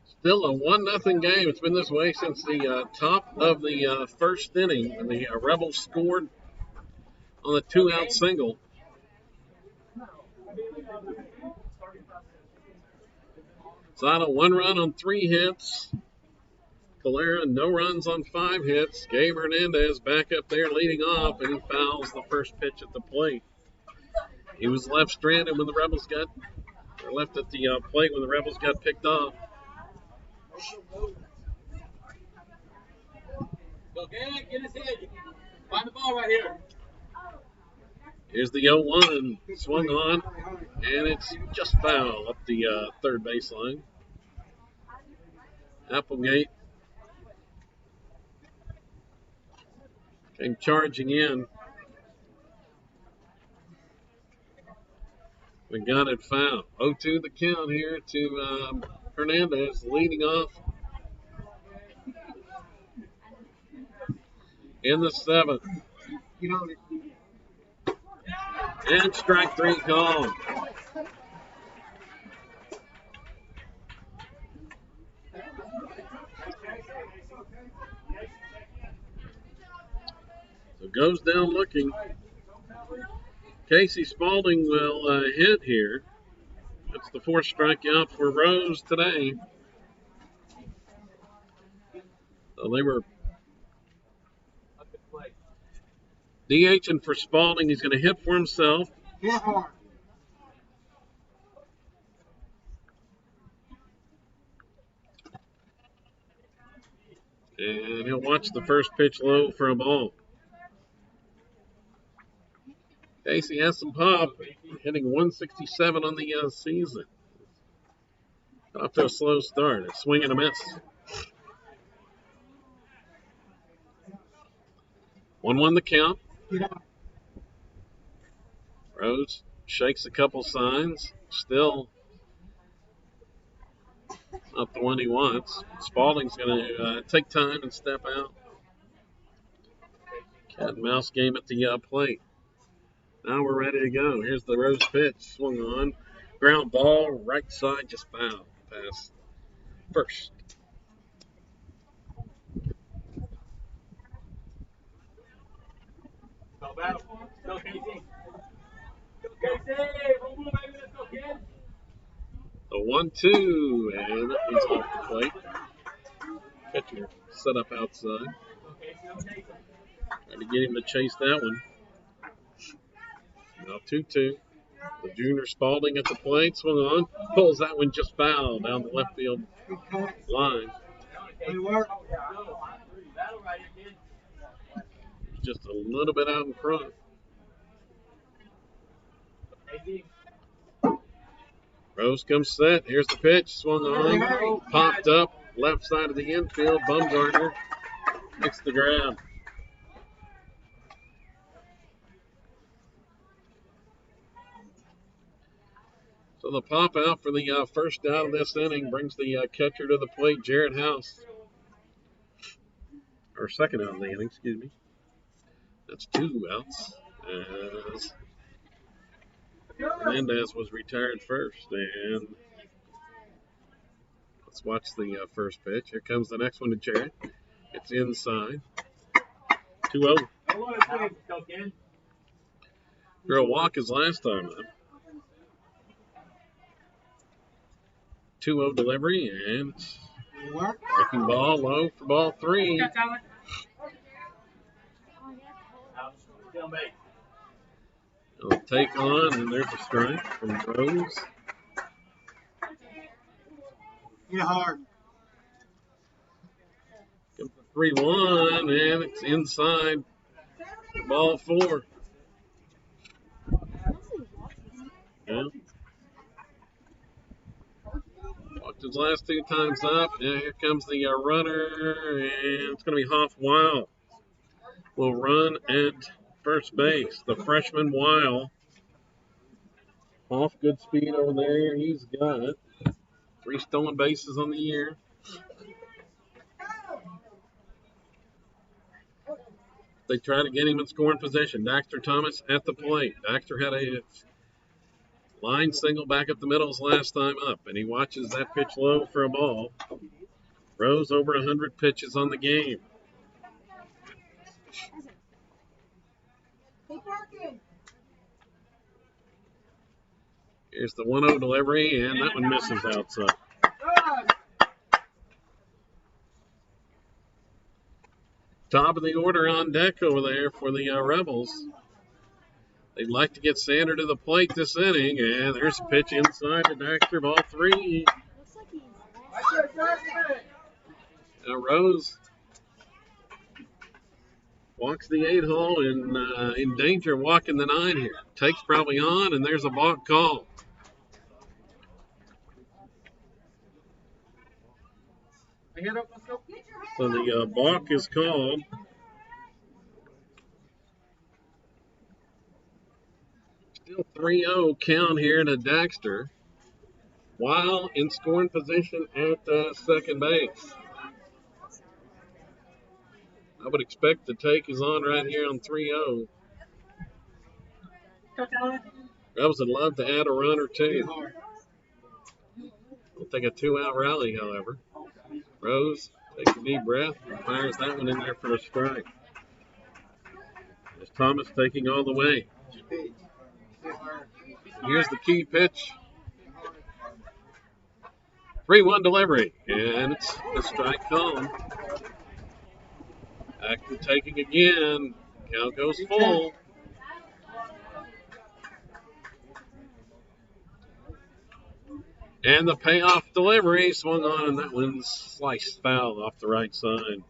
Still a 1-0 game. It's been this way since the top of the first inning when the Rebels scored on the 2-out single. Zada 1 run on 3 hits. Calera no runs on 5 hits. Gabe Hernandez back up there leading off, and he fouls the first pitch at the plate. He was left stranded when the Rebels got, or left at the plate when the Rebels got picked off. Go get his head. Find the ball right here. Here's the 0-1, swung on, and it's just foul up the third baseline. Applegate came charging in. We got it foul. 0-2 the count here to Hernandez leading off in the 7th. And strike 3 called. So goes down looking. Casey Spaulding will hit here. That's the 4th strikeout for Rose today. So they were DHing for Spaulding. He's going to hit for himself. And he'll watch the first pitch low for a ball. Casey has some pop, hitting 167 on the season. Off to a slow start. A swing and a miss. 1-1 the count. Rose shakes a couple signs. Still not the one he wants. Spaulding's going to take time and step out. Cat and mouse game at the plate. Now we're ready to go. Here's the Rose pitch. Swung on. Ground ball, right side, just foul. Pass first. Go back. Go, Casey. Go, Casey. Home run, baby. Let's go, kid. The 1-2, and he's off the plate. Pitcher set up outside. Trying to get him to chase that one. Now 2-2. The junior Spaulding at the plate, swung on, pulls that one just foul down the left field line. Just a little bit out in front. Rose comes set. Here's the pitch. Swung on. Popped up. Left side of the infield. Bumgarner makes the grab. So the pop out for the first out of this inning brings the catcher to the plate, Jared House. Or second out of the inning, excuse me. That's 2 outs. As Hernandez was retired first. And let's watch the first pitch. Here comes the next one to Jared. It's inside. 2-0. Drew a walk his last time up. 2-0 delivery, and breaking ball low for ball 3. He'll take on, and there's a strike from Rose. Hard. Comes the 3-1, and it's inside for ball 4. Yeah. Walked his last 2 times up. Yeah, here comes the runner, and it's going to be Hoff Weil. Will run at first base. The freshman Weil. Hoff, good speed over there. He's got it. 3 stolen bases on the year. They try to get him in scoring position. Daxter Thomas at the plate. Daxter had a line single back up the middle his last time up, and he watches that pitch low for a ball. Rose over 100 pitches on the game. Here's the 1-0 delivery, and that one misses outside. Top of the order on deck over there for the Rebels. They'd like to get Sander to the plate this inning, and there's a pitch inside to Daxter, ball 3. Looks like he's Now Rose walks the 8-hole and in danger of walking the 9 here. Takes probably on, and there's a balk call. So the balk is called. Still 3-0 count here to Daxter while in scoring position at second base. I would expect the take is on right here on 3-0. Rebels would love to add a run or two. We'll take a 2-out rally, however. Rose takes a deep breath and fires that one in there for a strike. There's Thomas taking all the way. Here's the key pitch. 3-1 delivery, and it's a strike call. Back to taking again. Count goes full. And the payoff delivery swung on, and that one's sliced foul off the right side.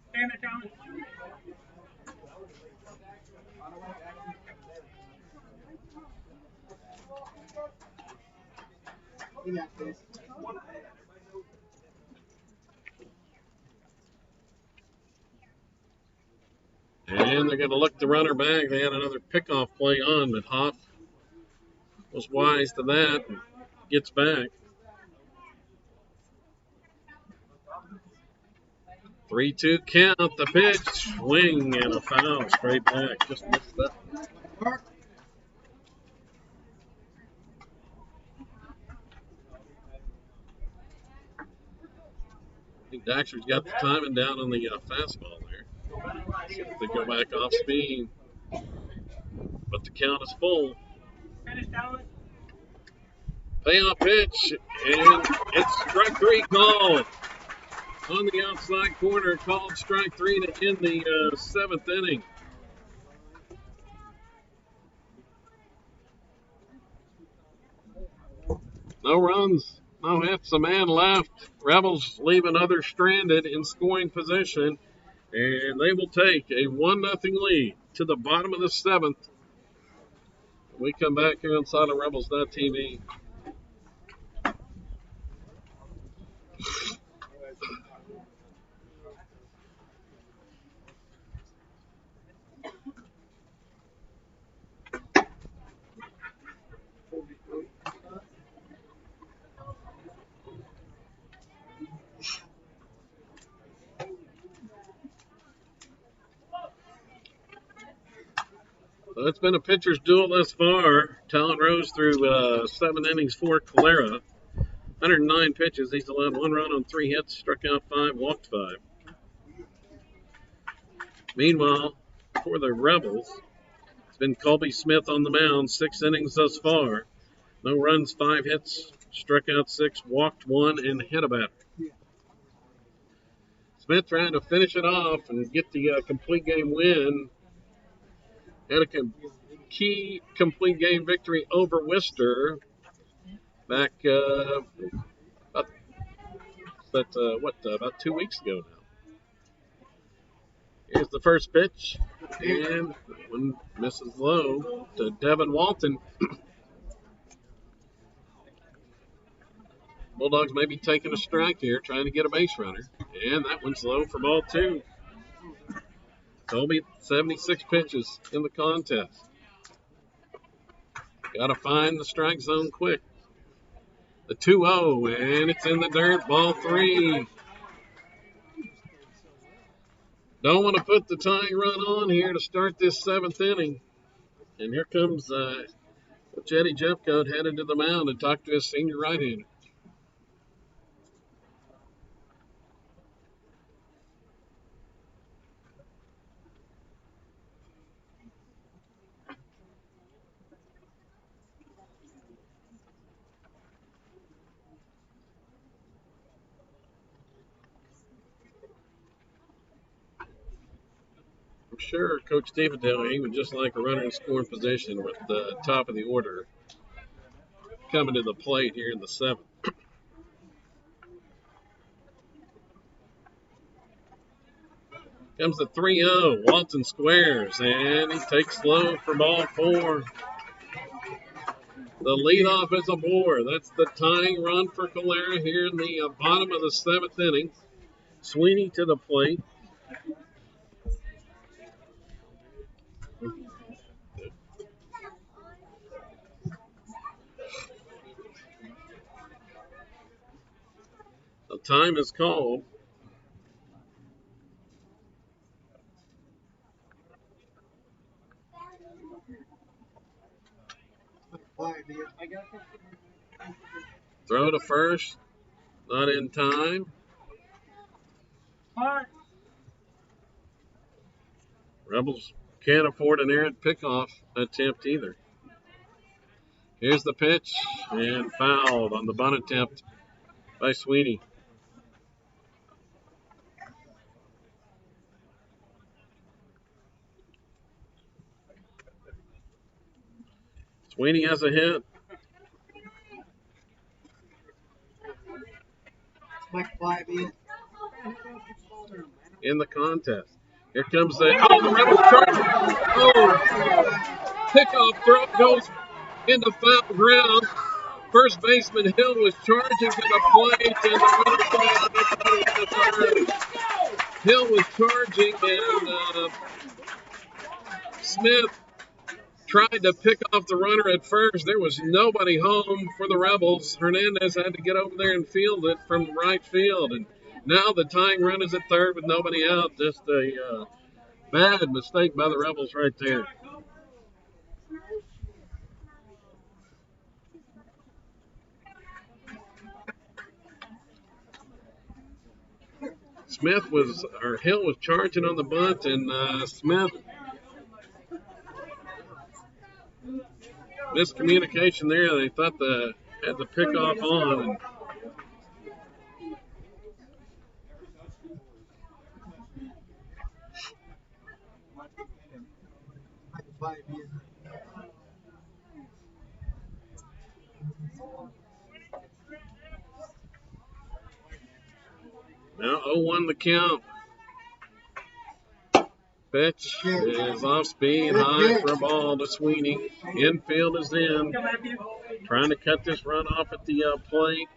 And they're going to look the runner back. They had another pickoff play on, but Hoff was wise to that and gets back. 3-2 count, the pitch, swing, and a foul straight back. Just missed that. I think Daxter's got the timing down on the fastball there. See if they go back off speed. But the count is full. Payoff pitch, and it's strike 3 called. On the outside corner, called strike 3 to end the 7th inning. No runs, no hits, a man left. Rebels leave another stranded in scoring position, and they will take a 1-0 lead to the bottom of the 7th. We come back here on SolidRebels.tv. So it's been a pitcher's duel thus far. Talon Rose through 7 innings for Calera. 109 pitches. He's allowed 1 run on 3 hits, struck out 5, walked 5. Meanwhile, for the Rebels, it's been Colby Smith on the mound. 6 innings thus far. No runs, 5 hits, struck out 6, walked 1, and hit a batter. Smith trying to finish it off and get the complete game win. Had a key complete game victory over Worcester back about 2 weeks ago now. Here's the first pitch, and one misses low to Devin Walton. Bulldogs may be taking a strike here, trying to get a base runner, and that one's low for ball 2. Colby, 76 pitches in the contest. Got to find the strike zone quick. The 2-0, and it's in the dirt, ball 3. Don't want to put the tying run on here to start this 7th inning. And here comes Jetty Jeffcoat headed to the mound and talk to his senior right-hander. I'm sure Coach Davidale, he would just like a runner in scoring position with the top of the order coming to the plate here in the 7th. Comes the 3-0. Walton squares, and he takes slow for ball 4. The leadoff is aboard. That's the tying run for Calera here in the bottom of the 7th inning. Sweeney to the plate. The time is called. Throw to first. Not in time. Rebels can't afford an errant pickoff attempt either. Here's the pitch, and fouled on the bunt attempt by Sweeney. Sweeney has a hit. In the contest. Here comes the Rebels charge. Pickoff throw goes into foul ground. First baseman Hill was charging to the plate, and the runner goes. Hill was charging, and Smith tried to pick off the runner at first. There was nobody home for the Rebels. Hernandez had to get over there and field it from right field, and now the tying run is at third with nobody out. Just a bad mistake by the Rebels right there. Hill was charging on the bunt, and Smith miscommunication there. They thought had the pickoff on. And now 0-1 the count. Pitch is off speed, high for a ball to Sweeney. Infield is in. Trying to cut this run off at the plate.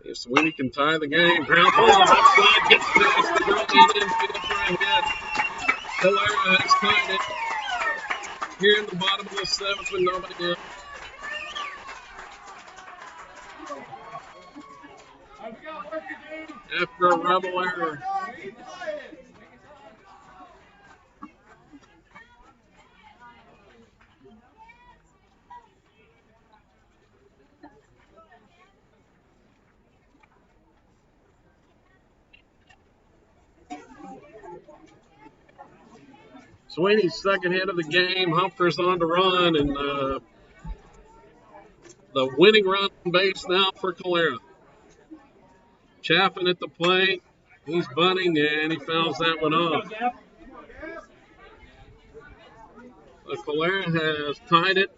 If Sweeney can tie the game, ground ball outside, gets past the ground infield trying to hit. Calera has tied it here in the bottom of the 7th with nobody out. After a Rebel error. Sweeney's second hit of the game. Humphreys on to run, and the winning run on base now for Calera. Chaffin at the plate. He's bunting, and he fouls that one off. Calera has tied it.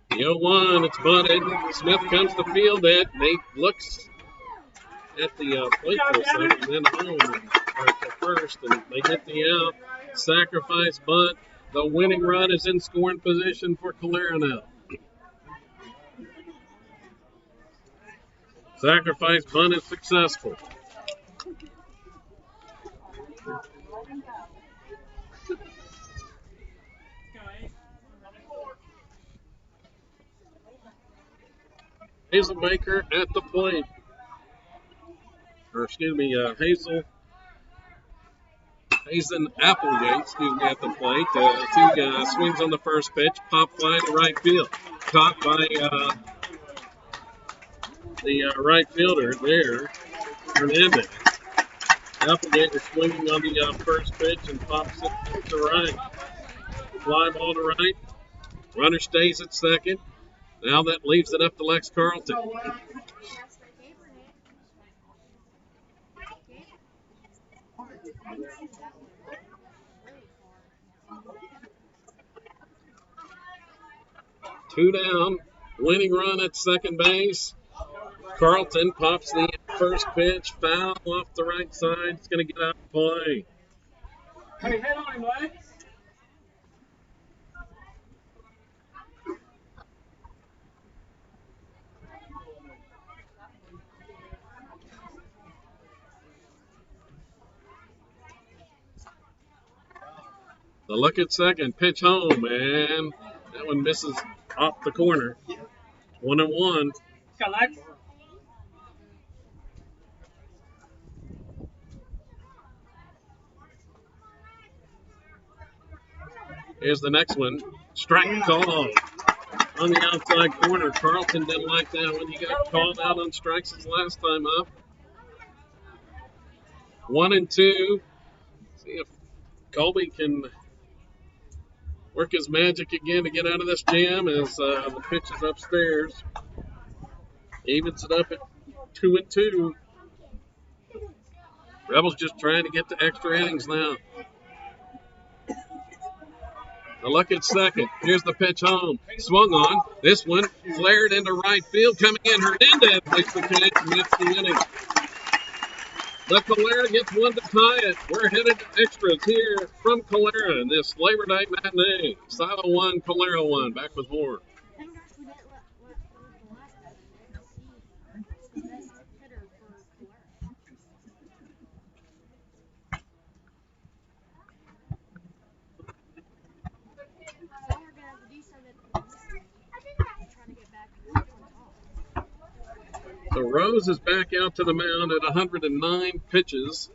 The 0-1, it's bunted. Smith comes to field it. Nate looks at the plate for a second, then home to first, and they get the out. Sacrifice bunt. The winning run is in scoring position for Calera now. Sacrifice bunt is successful. Hazelmaker at the plate. Or excuse me, Hazen Applegate, at the plate. He swings on the first pitch, pop fly to right field. Caught by the right fielder there, Hernandez. Applegate is swinging on the first pitch and pops it to right. Fly ball to right. Runner stays at second. Now that leaves it up to Lex Carlton. Two down. Winning run at second base. Carlton pops the first pitch. Foul off the right side. It's going to get out of play. Hey, head on him, Lex. The look at second. Pitch home, and that one misses off the corner. 1-1. Got Lex. Here's the next one. Strike call on the outside corner. Carlton didn't like that one. He got called out on strikes his last time up. 1-2. See if Colby can work his magic again to get out of this jam as the pitch is upstairs. Evens it up at 2-2. Rebels just trying to get to extra innings now. A look at second. Here's the pitch home. Swung on. This one flared into right field. Coming in. Hernandez makes the catch and gets the inning. The Calera gets one to tie it. We're headed to extras here from Calera in this Labor Day matinee. Silo 1, Calera 1. Back with more. Thank gosh we didn't let the last guy see the best hitter for Calera. So we're gonna have to do something try to get back on top. So Rose is back out to the mound at 109 pitches.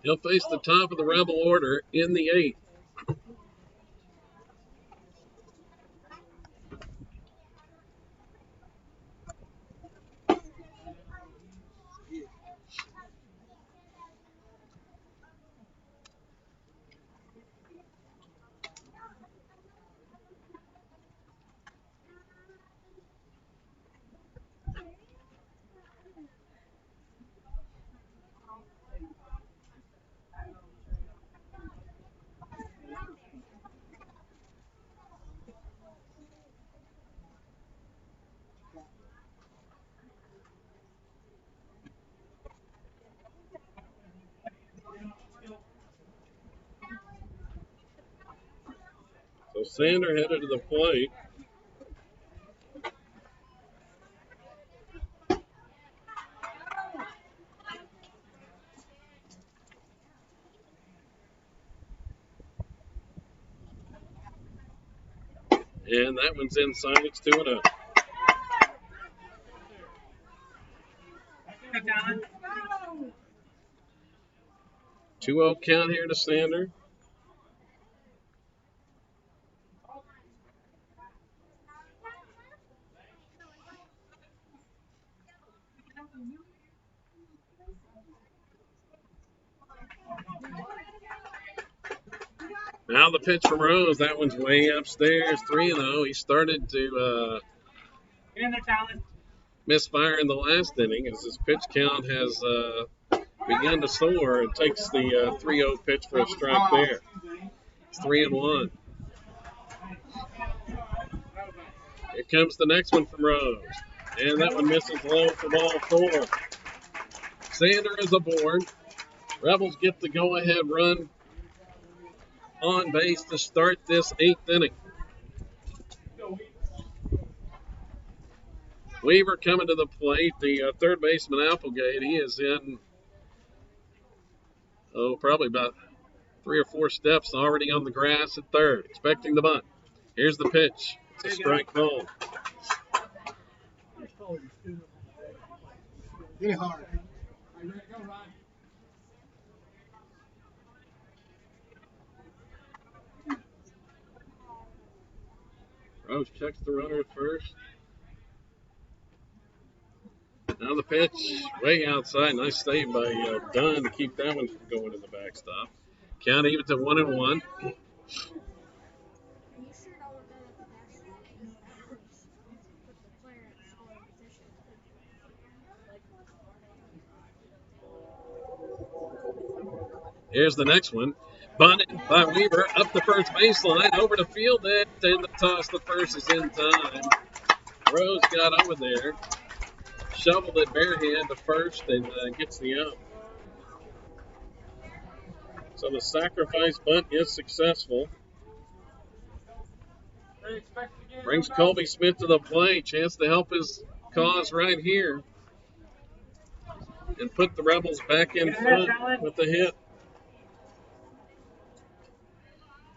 He'll face the top of the Rebel order in the 8th. So Sander headed to the plate. And that one's inside. It's 2-0. Down. 2-0 count here to Sander. Now the pitch from Rose. That one's way upstairs. 3-0. He started to Get in there, Talon. misfire in the last inning as his pitch count has begun to soar and takes the 3-0 pitch for a strike there. It's 3-1. Here comes the next one from Rose. And that one misses low for ball 4. Sander is aboard. Rebels get the go-ahead run on base to start this 8th inning. Weaver coming to the plate. The third baseman, Applegate, he is in, probably about 3 or 4 steps already on the grass at third, expecting the bunt. Here's the pitch. It's a strike ball. Hit it hard. Rose checks the runner at first. Now the pitch, way outside. Nice save by Dunn to keep that one from going in the backstop. Count even to 1-1. Are you sure don't want that at the backstop? Put the player at scoring position. Here's the next one. Bunted by Weaver up the first baseline, over to field it, and the toss to first is in time. Rose got over there, shoveled it barehand to first, and gets the out. So the sacrifice bunt is successful. Brings Colby Smith to the plate. Chance to help his cause right here. And put the Rebels back in front with the hit.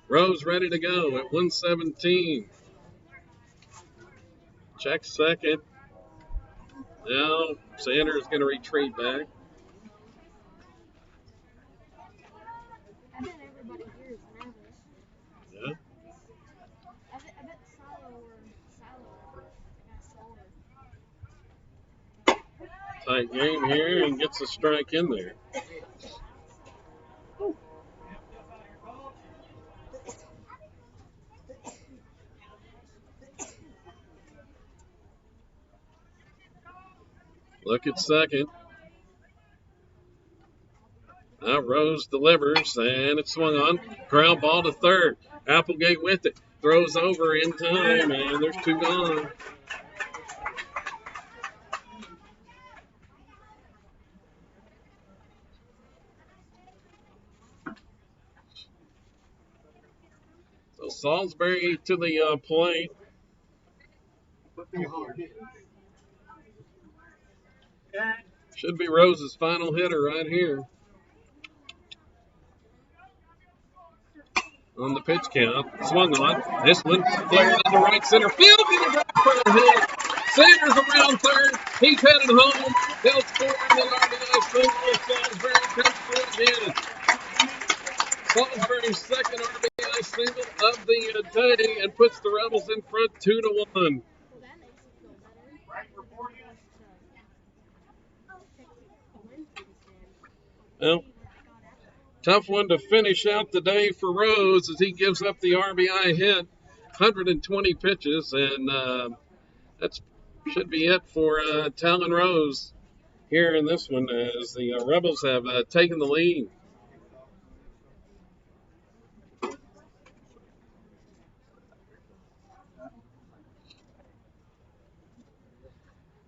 Rose ready to go at 117. Check second. Now Sanders going to retreat back. I bet everybody here is nervous. Yeah. I bet Silo got slower. Tight game here and gets a strike in there. Look at second. Now Rose delivers, and it's swung on. Ground ball to third. Applegate with it. Throws over in time, and there's 2 gone. So Salisbury to the plate. Hit it hard. Should be Rose's final hitter right here. On the pitch count, swung on. This one flared into right center field. For the hit. Sanders around third. He's headed home. He'll score in the RBI single. Salisbury comes through again. Salisbury's second RBI single of the day and puts the Rebels in front 2-1. Well, that makes it feel better. Well, tough one to finish out the day for Rose as he gives up the RBI hit. 120 pitches, and that should be it for Talon Rose here in this one as the Rebels have taken the lead.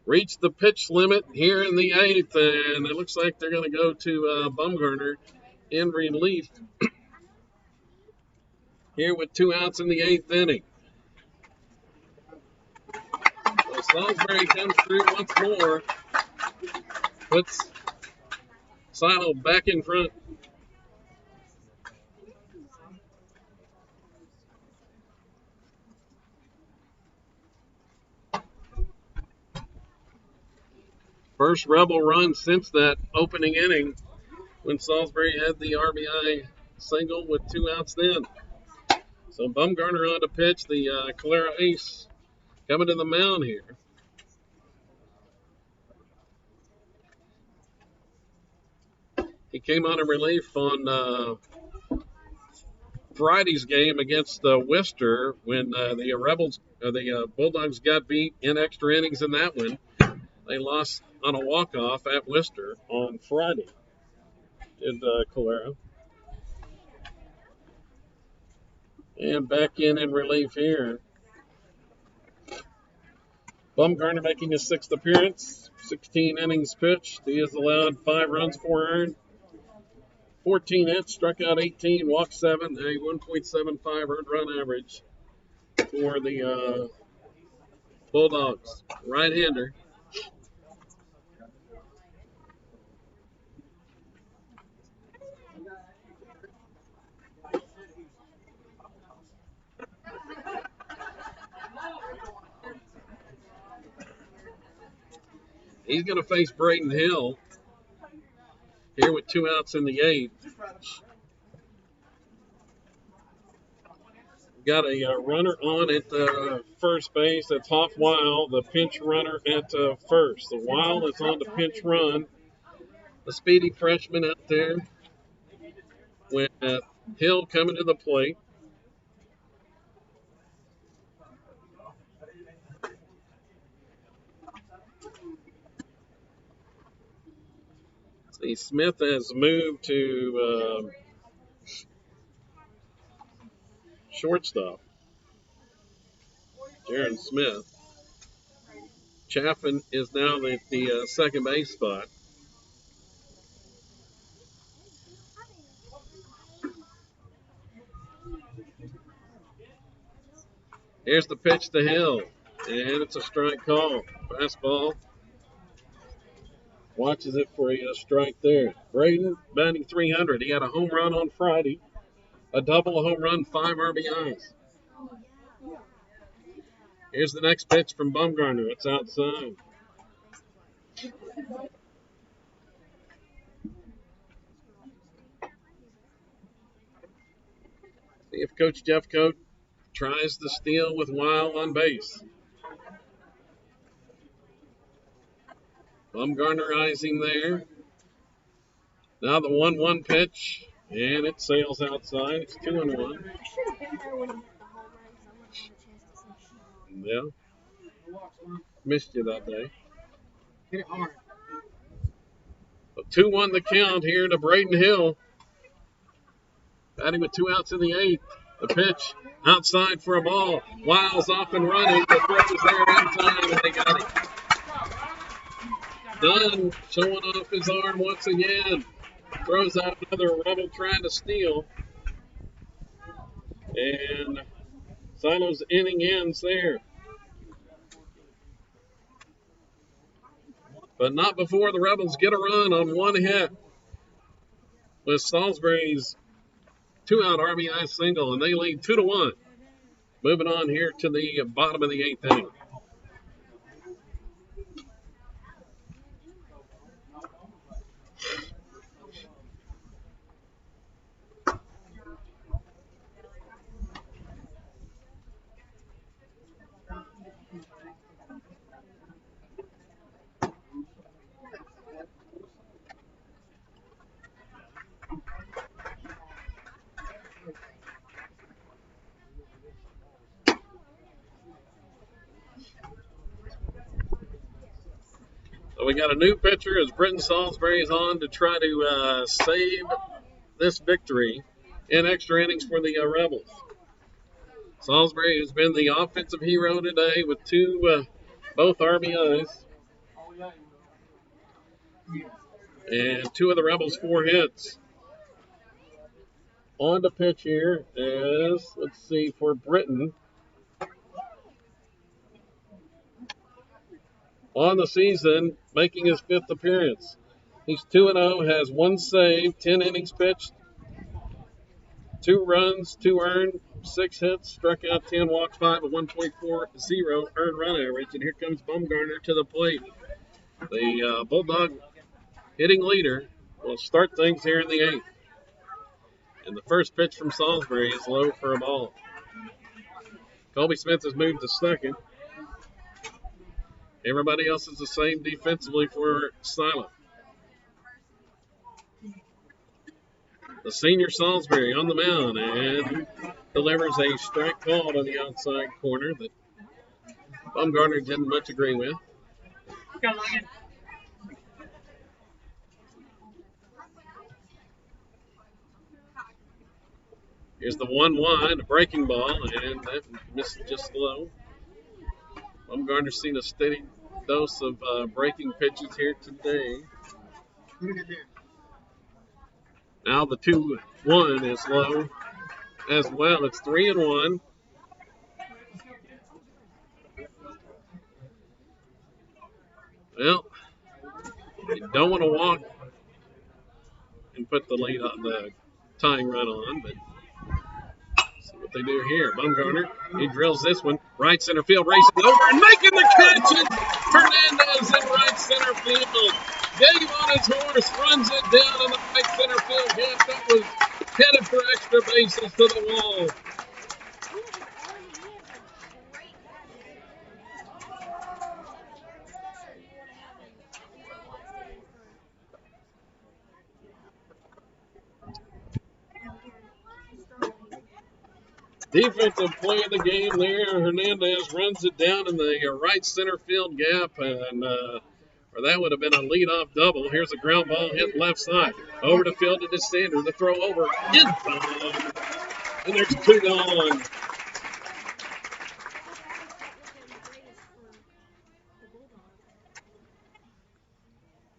Reached the pitch limit here in the 8th, and it looks like they're going to go to Bumgarner in relief here with 2 outs in the 8th inning. So Salisbury comes through once more, puts Silo back in front. First Rebel run since that opening inning when Salisbury had the RBI single with 2 outs then. So Bumgarner on to pitch, the Calera ace coming to the mound here. He came on in relief on Friday's game against Worcester when the Bulldogs got beat in extra innings in that one. They lost on a walk-off at Worcester on Friday in Calera. And back in relief here. Bumgarner making his 6th appearance, 16 innings pitched. He has allowed 5 runs, 4 earned. 14 hits, struck out 18, walked 7, a 1.75 earned run average for the Bulldogs. Right-hander. He's going to face Braden Hill here with 2 outs in the 8th. Got a runner on at first base. That's Hoff Weil, the pinch runner at first. The Weil is on the pinch run. The speedy freshman out there with Hill coming to the plate. See, Smith has moved to shortstop. Jaron Smith. Chaffin is now at the second base spot. Here's the pitch to Hill, and it's a strike call. Fastball. Watches it for a strike there. Braden batting 300. He had a home run on Friday, a double, a home run, 5 RBIs. Here's the next pitch from Bumgarner. It's outside. See if Coach Jeffcoat tries to steal with Weil on base. Bumgarnerizing there. Now the 1-1 pitch, and it sails outside. It's 2-1. I should have been there when he hit the home run because I wouldn't have had a chance to see Sean. Yeah. Missed you that day. Hit it hard. 2-1 the count here to Braden Hill. Batting with 2 outs in the 8th. The pitch outside for a ball. Wiles off and running. The throw is there in time, and they got it. Dunn showing off his arm once again. Throws out another Rebel trying to steal. And Silo's inning ends there. But not before the Rebels get a run on 1 hit with Salisbury's 2-out RBI single, and they lead 2-1. Moving on here to the bottom of the 8th inning. So we got a new pitcher as Britton Salisbury is on to try to save this victory in extra innings for the Rebels. Salisbury has been the offensive hero today with both RBIs. And 2 of the Rebels' 4 hits. On to pitch here is, let's see, for Britton. On the season, making his 5th appearance. He's 2-0, has 1 save, 10 innings pitched, 2 runs, 2 earned, 6 hits, struck out 10, walked 5, a 1.40 earned run average. And here comes Bumgarner to the plate. The Bulldog hitting leader will start things here in the 8th. And the first pitch from Salisbury is low for a ball. Colby Smith has moved to second. Everybody else is the same defensively for Silo. The senior Salisbury on the mound and delivers a strike call on the outside corner that Bumgarner didn't much agree with. Here's the 1-1, a breaking ball, and that missed just low. Bumgarner's seen a steady dose of breaking pitches here today. Now the 2-1 is low as well. It's 3-1. Well, you don't want to walk and put the lead on the tying run on, but see what they do here. Bumgarner, he drills this one. Right center field, racing over and making the catch. And Hernandez in right center field. Gave on his horse, runs it down in the right center field gap. That was headed for extra bases to the wall. Defensive play of the game there. Hernandez runs it down in the right center field gap, and or that would have been a leadoff double. Here's a ground ball hit left side. Over the field to DeSander. The throw over in time. And there's 2 gone.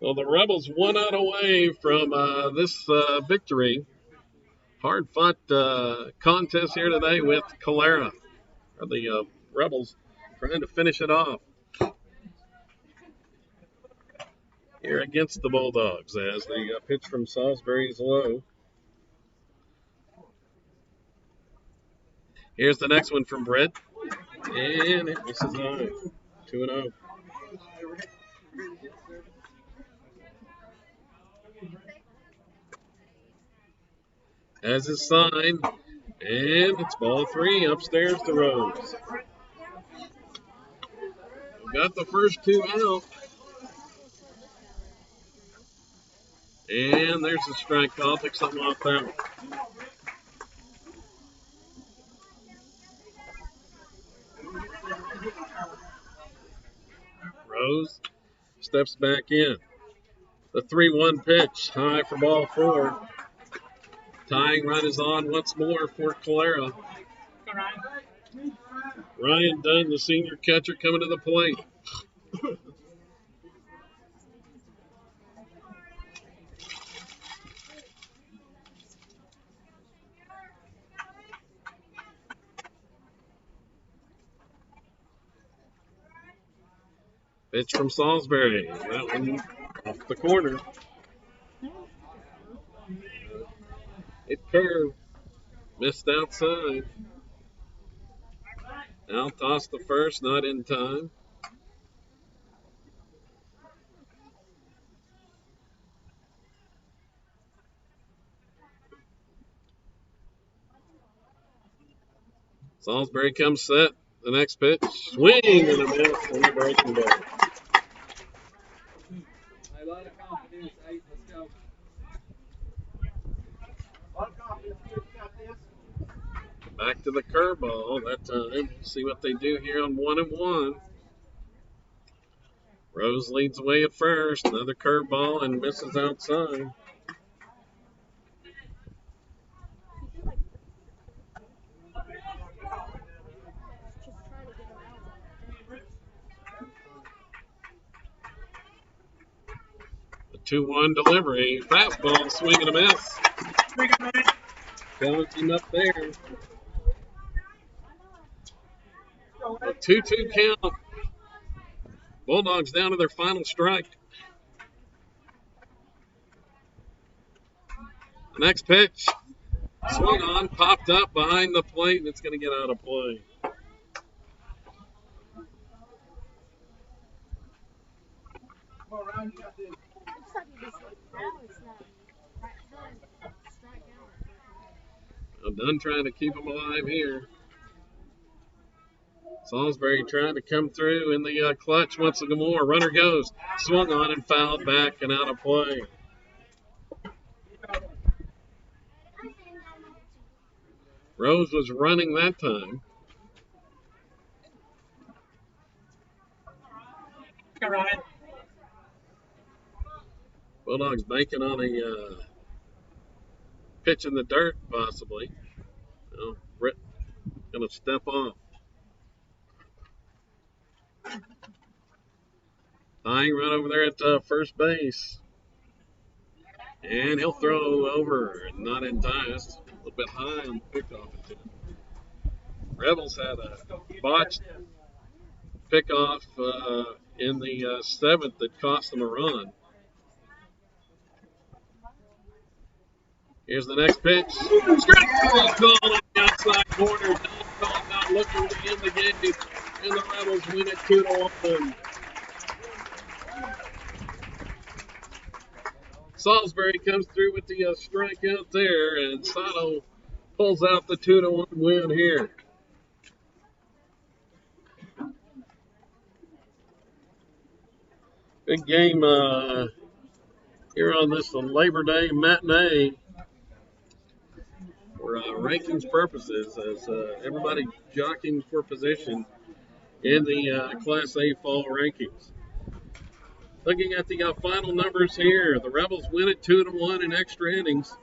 Well, the Rebels 1 out away from this victory. Hard fought contest here today with Calera. The Rebels trying to finish it off here against the Bulldogs as the pitch from Salisbury is low. Here's the next one from Brett. And it misses high. 2-0. Has his sign. And it's ball 3 upstairs to Rose. We've got the first 2 out. And there's a strike call. Pick something off that. Rose steps back in. The 3-1 pitch. High for ball 4. Tying run is on once more for Calera. Ryan Dunn, the senior catcher, coming to the plate. Pitch from Salisbury. That one off the corner. It curved. Missed outside. Now toss the first, not in time. Salisbury comes set. The next pitch. Swing and a miss on the breaking ball. A lot of confidence, 8. Let's go. Back to the curveball that time. See what they do here on 1-1. Rose leads away at first. Another curveball and misses outside. The 2-1 delivery. Fastball, swing and a miss. Balance him up there. A 2-2 count. Bulldogs down to their final strike. The next pitch. Swung on, popped up behind the plate, and it's going to get out of play. I'm done trying to keep him alive here. Salisbury trying to come through in the clutch once more. Runner goes. Swung on and fouled back and out of play. Rose was running that time. Bulldogs banking on a pitch in the dirt, possibly. Well, Britt going to step off. Tying run over there at first base. And he'll throw over, not in time. That's a little bit high on the pickoff attempt. Rebels had a botched pickoff in the seventh that cost them a run. Here's the next pitch. Strike three call on the outside corner. Don called out looking to end the game. And the Rebels win it 2-1. Salisbury comes through with the strikeout there, and Sato pulls out the 2-1 win here. Big game here on this Labor Day matinee for rankings purposes, as everybody jockeying for position in the Class A fall rankings. Looking at the final numbers here, the Rebels win it 2-1 in extra innings.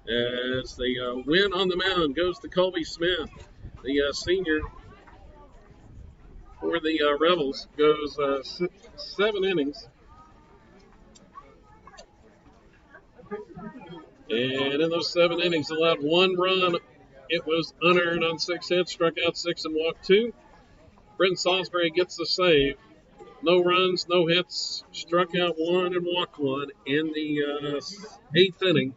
As the win on the mound goes to Colby Smith, the senior for the Rebels, goes 7 innings. And in those 7 innings, allowed 1 run. It was unearned on 6 hits, struck out 6 and walked 2. Brent Salisbury gets the save. No runs, no hits, struck out 1 and walked 1 in the 8th inning.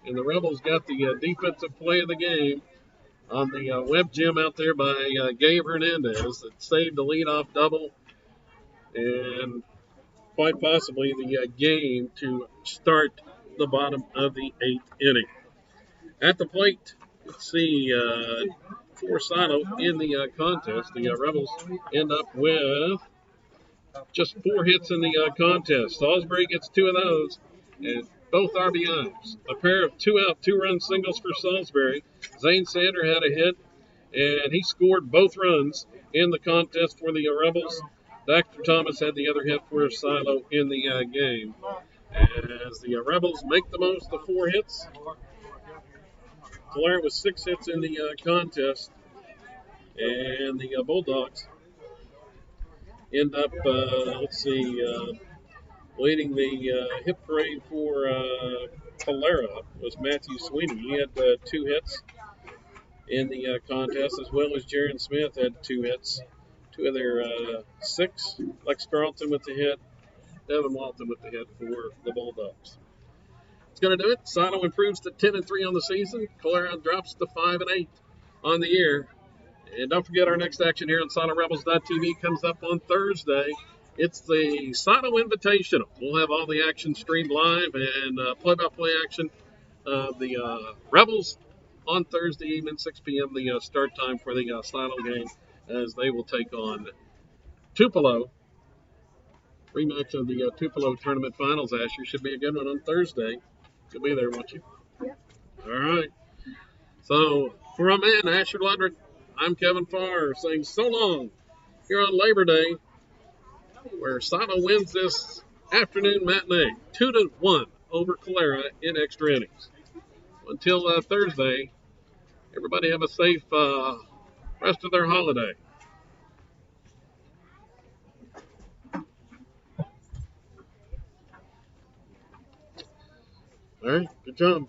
And the Rebels got the defensive play of the game on the web gym out there by Gabe Hernandez that saved the leadoff double and quite possibly the game to start the bottom of the 8th inning. At the plate, let's see, for Sato in the contest, the Rebels end up with just 4 hits in the contest. Salisbury gets 2 of those, and both RBIs. A pair of 2-out, 2-run singles for Salisbury. Zane Sander had a hit, and he scored both runs in the contest for the Rebels. Dr. Thomas had the other hit for Silo in the game. As the Rebels make the most of 4 hits, Calera with 6 hits in the contest, and the Bulldogs end up, leading the hit parade for Calera was Matthew Sweeney. He had 2 hits in the contest, as well as Jaron Smith had 2 hits. 2 of their 6. Lex Carlton with the hit, Devin Walton with the hit for the Bulldogs. It's going to do it. Sato improves to 10-3 on the season. Calera drops to 5-8 on the year. And don't forget, our next action here on SatoRebels.tv comes up on Thursday. It's the Sato Invitational. We'll have all the action streamed live and play-by-play action of the Rebels on Thursday evening, 6 p.m., the start time for the Sato game, as they will take on Tupelo. Rematch of the Tupelo tournament finals, Asher. Should be a good one on Thursday. You'll be there, won't you? Yep. All right. So, for our man, Asher Ludwig, I'm Kevin Farr saying so long here on Labor Day, where Sato wins this afternoon matinee 2-1 over Calera in extra innings. Until Thursday, everybody have a safe rest of their holiday. All right, good job.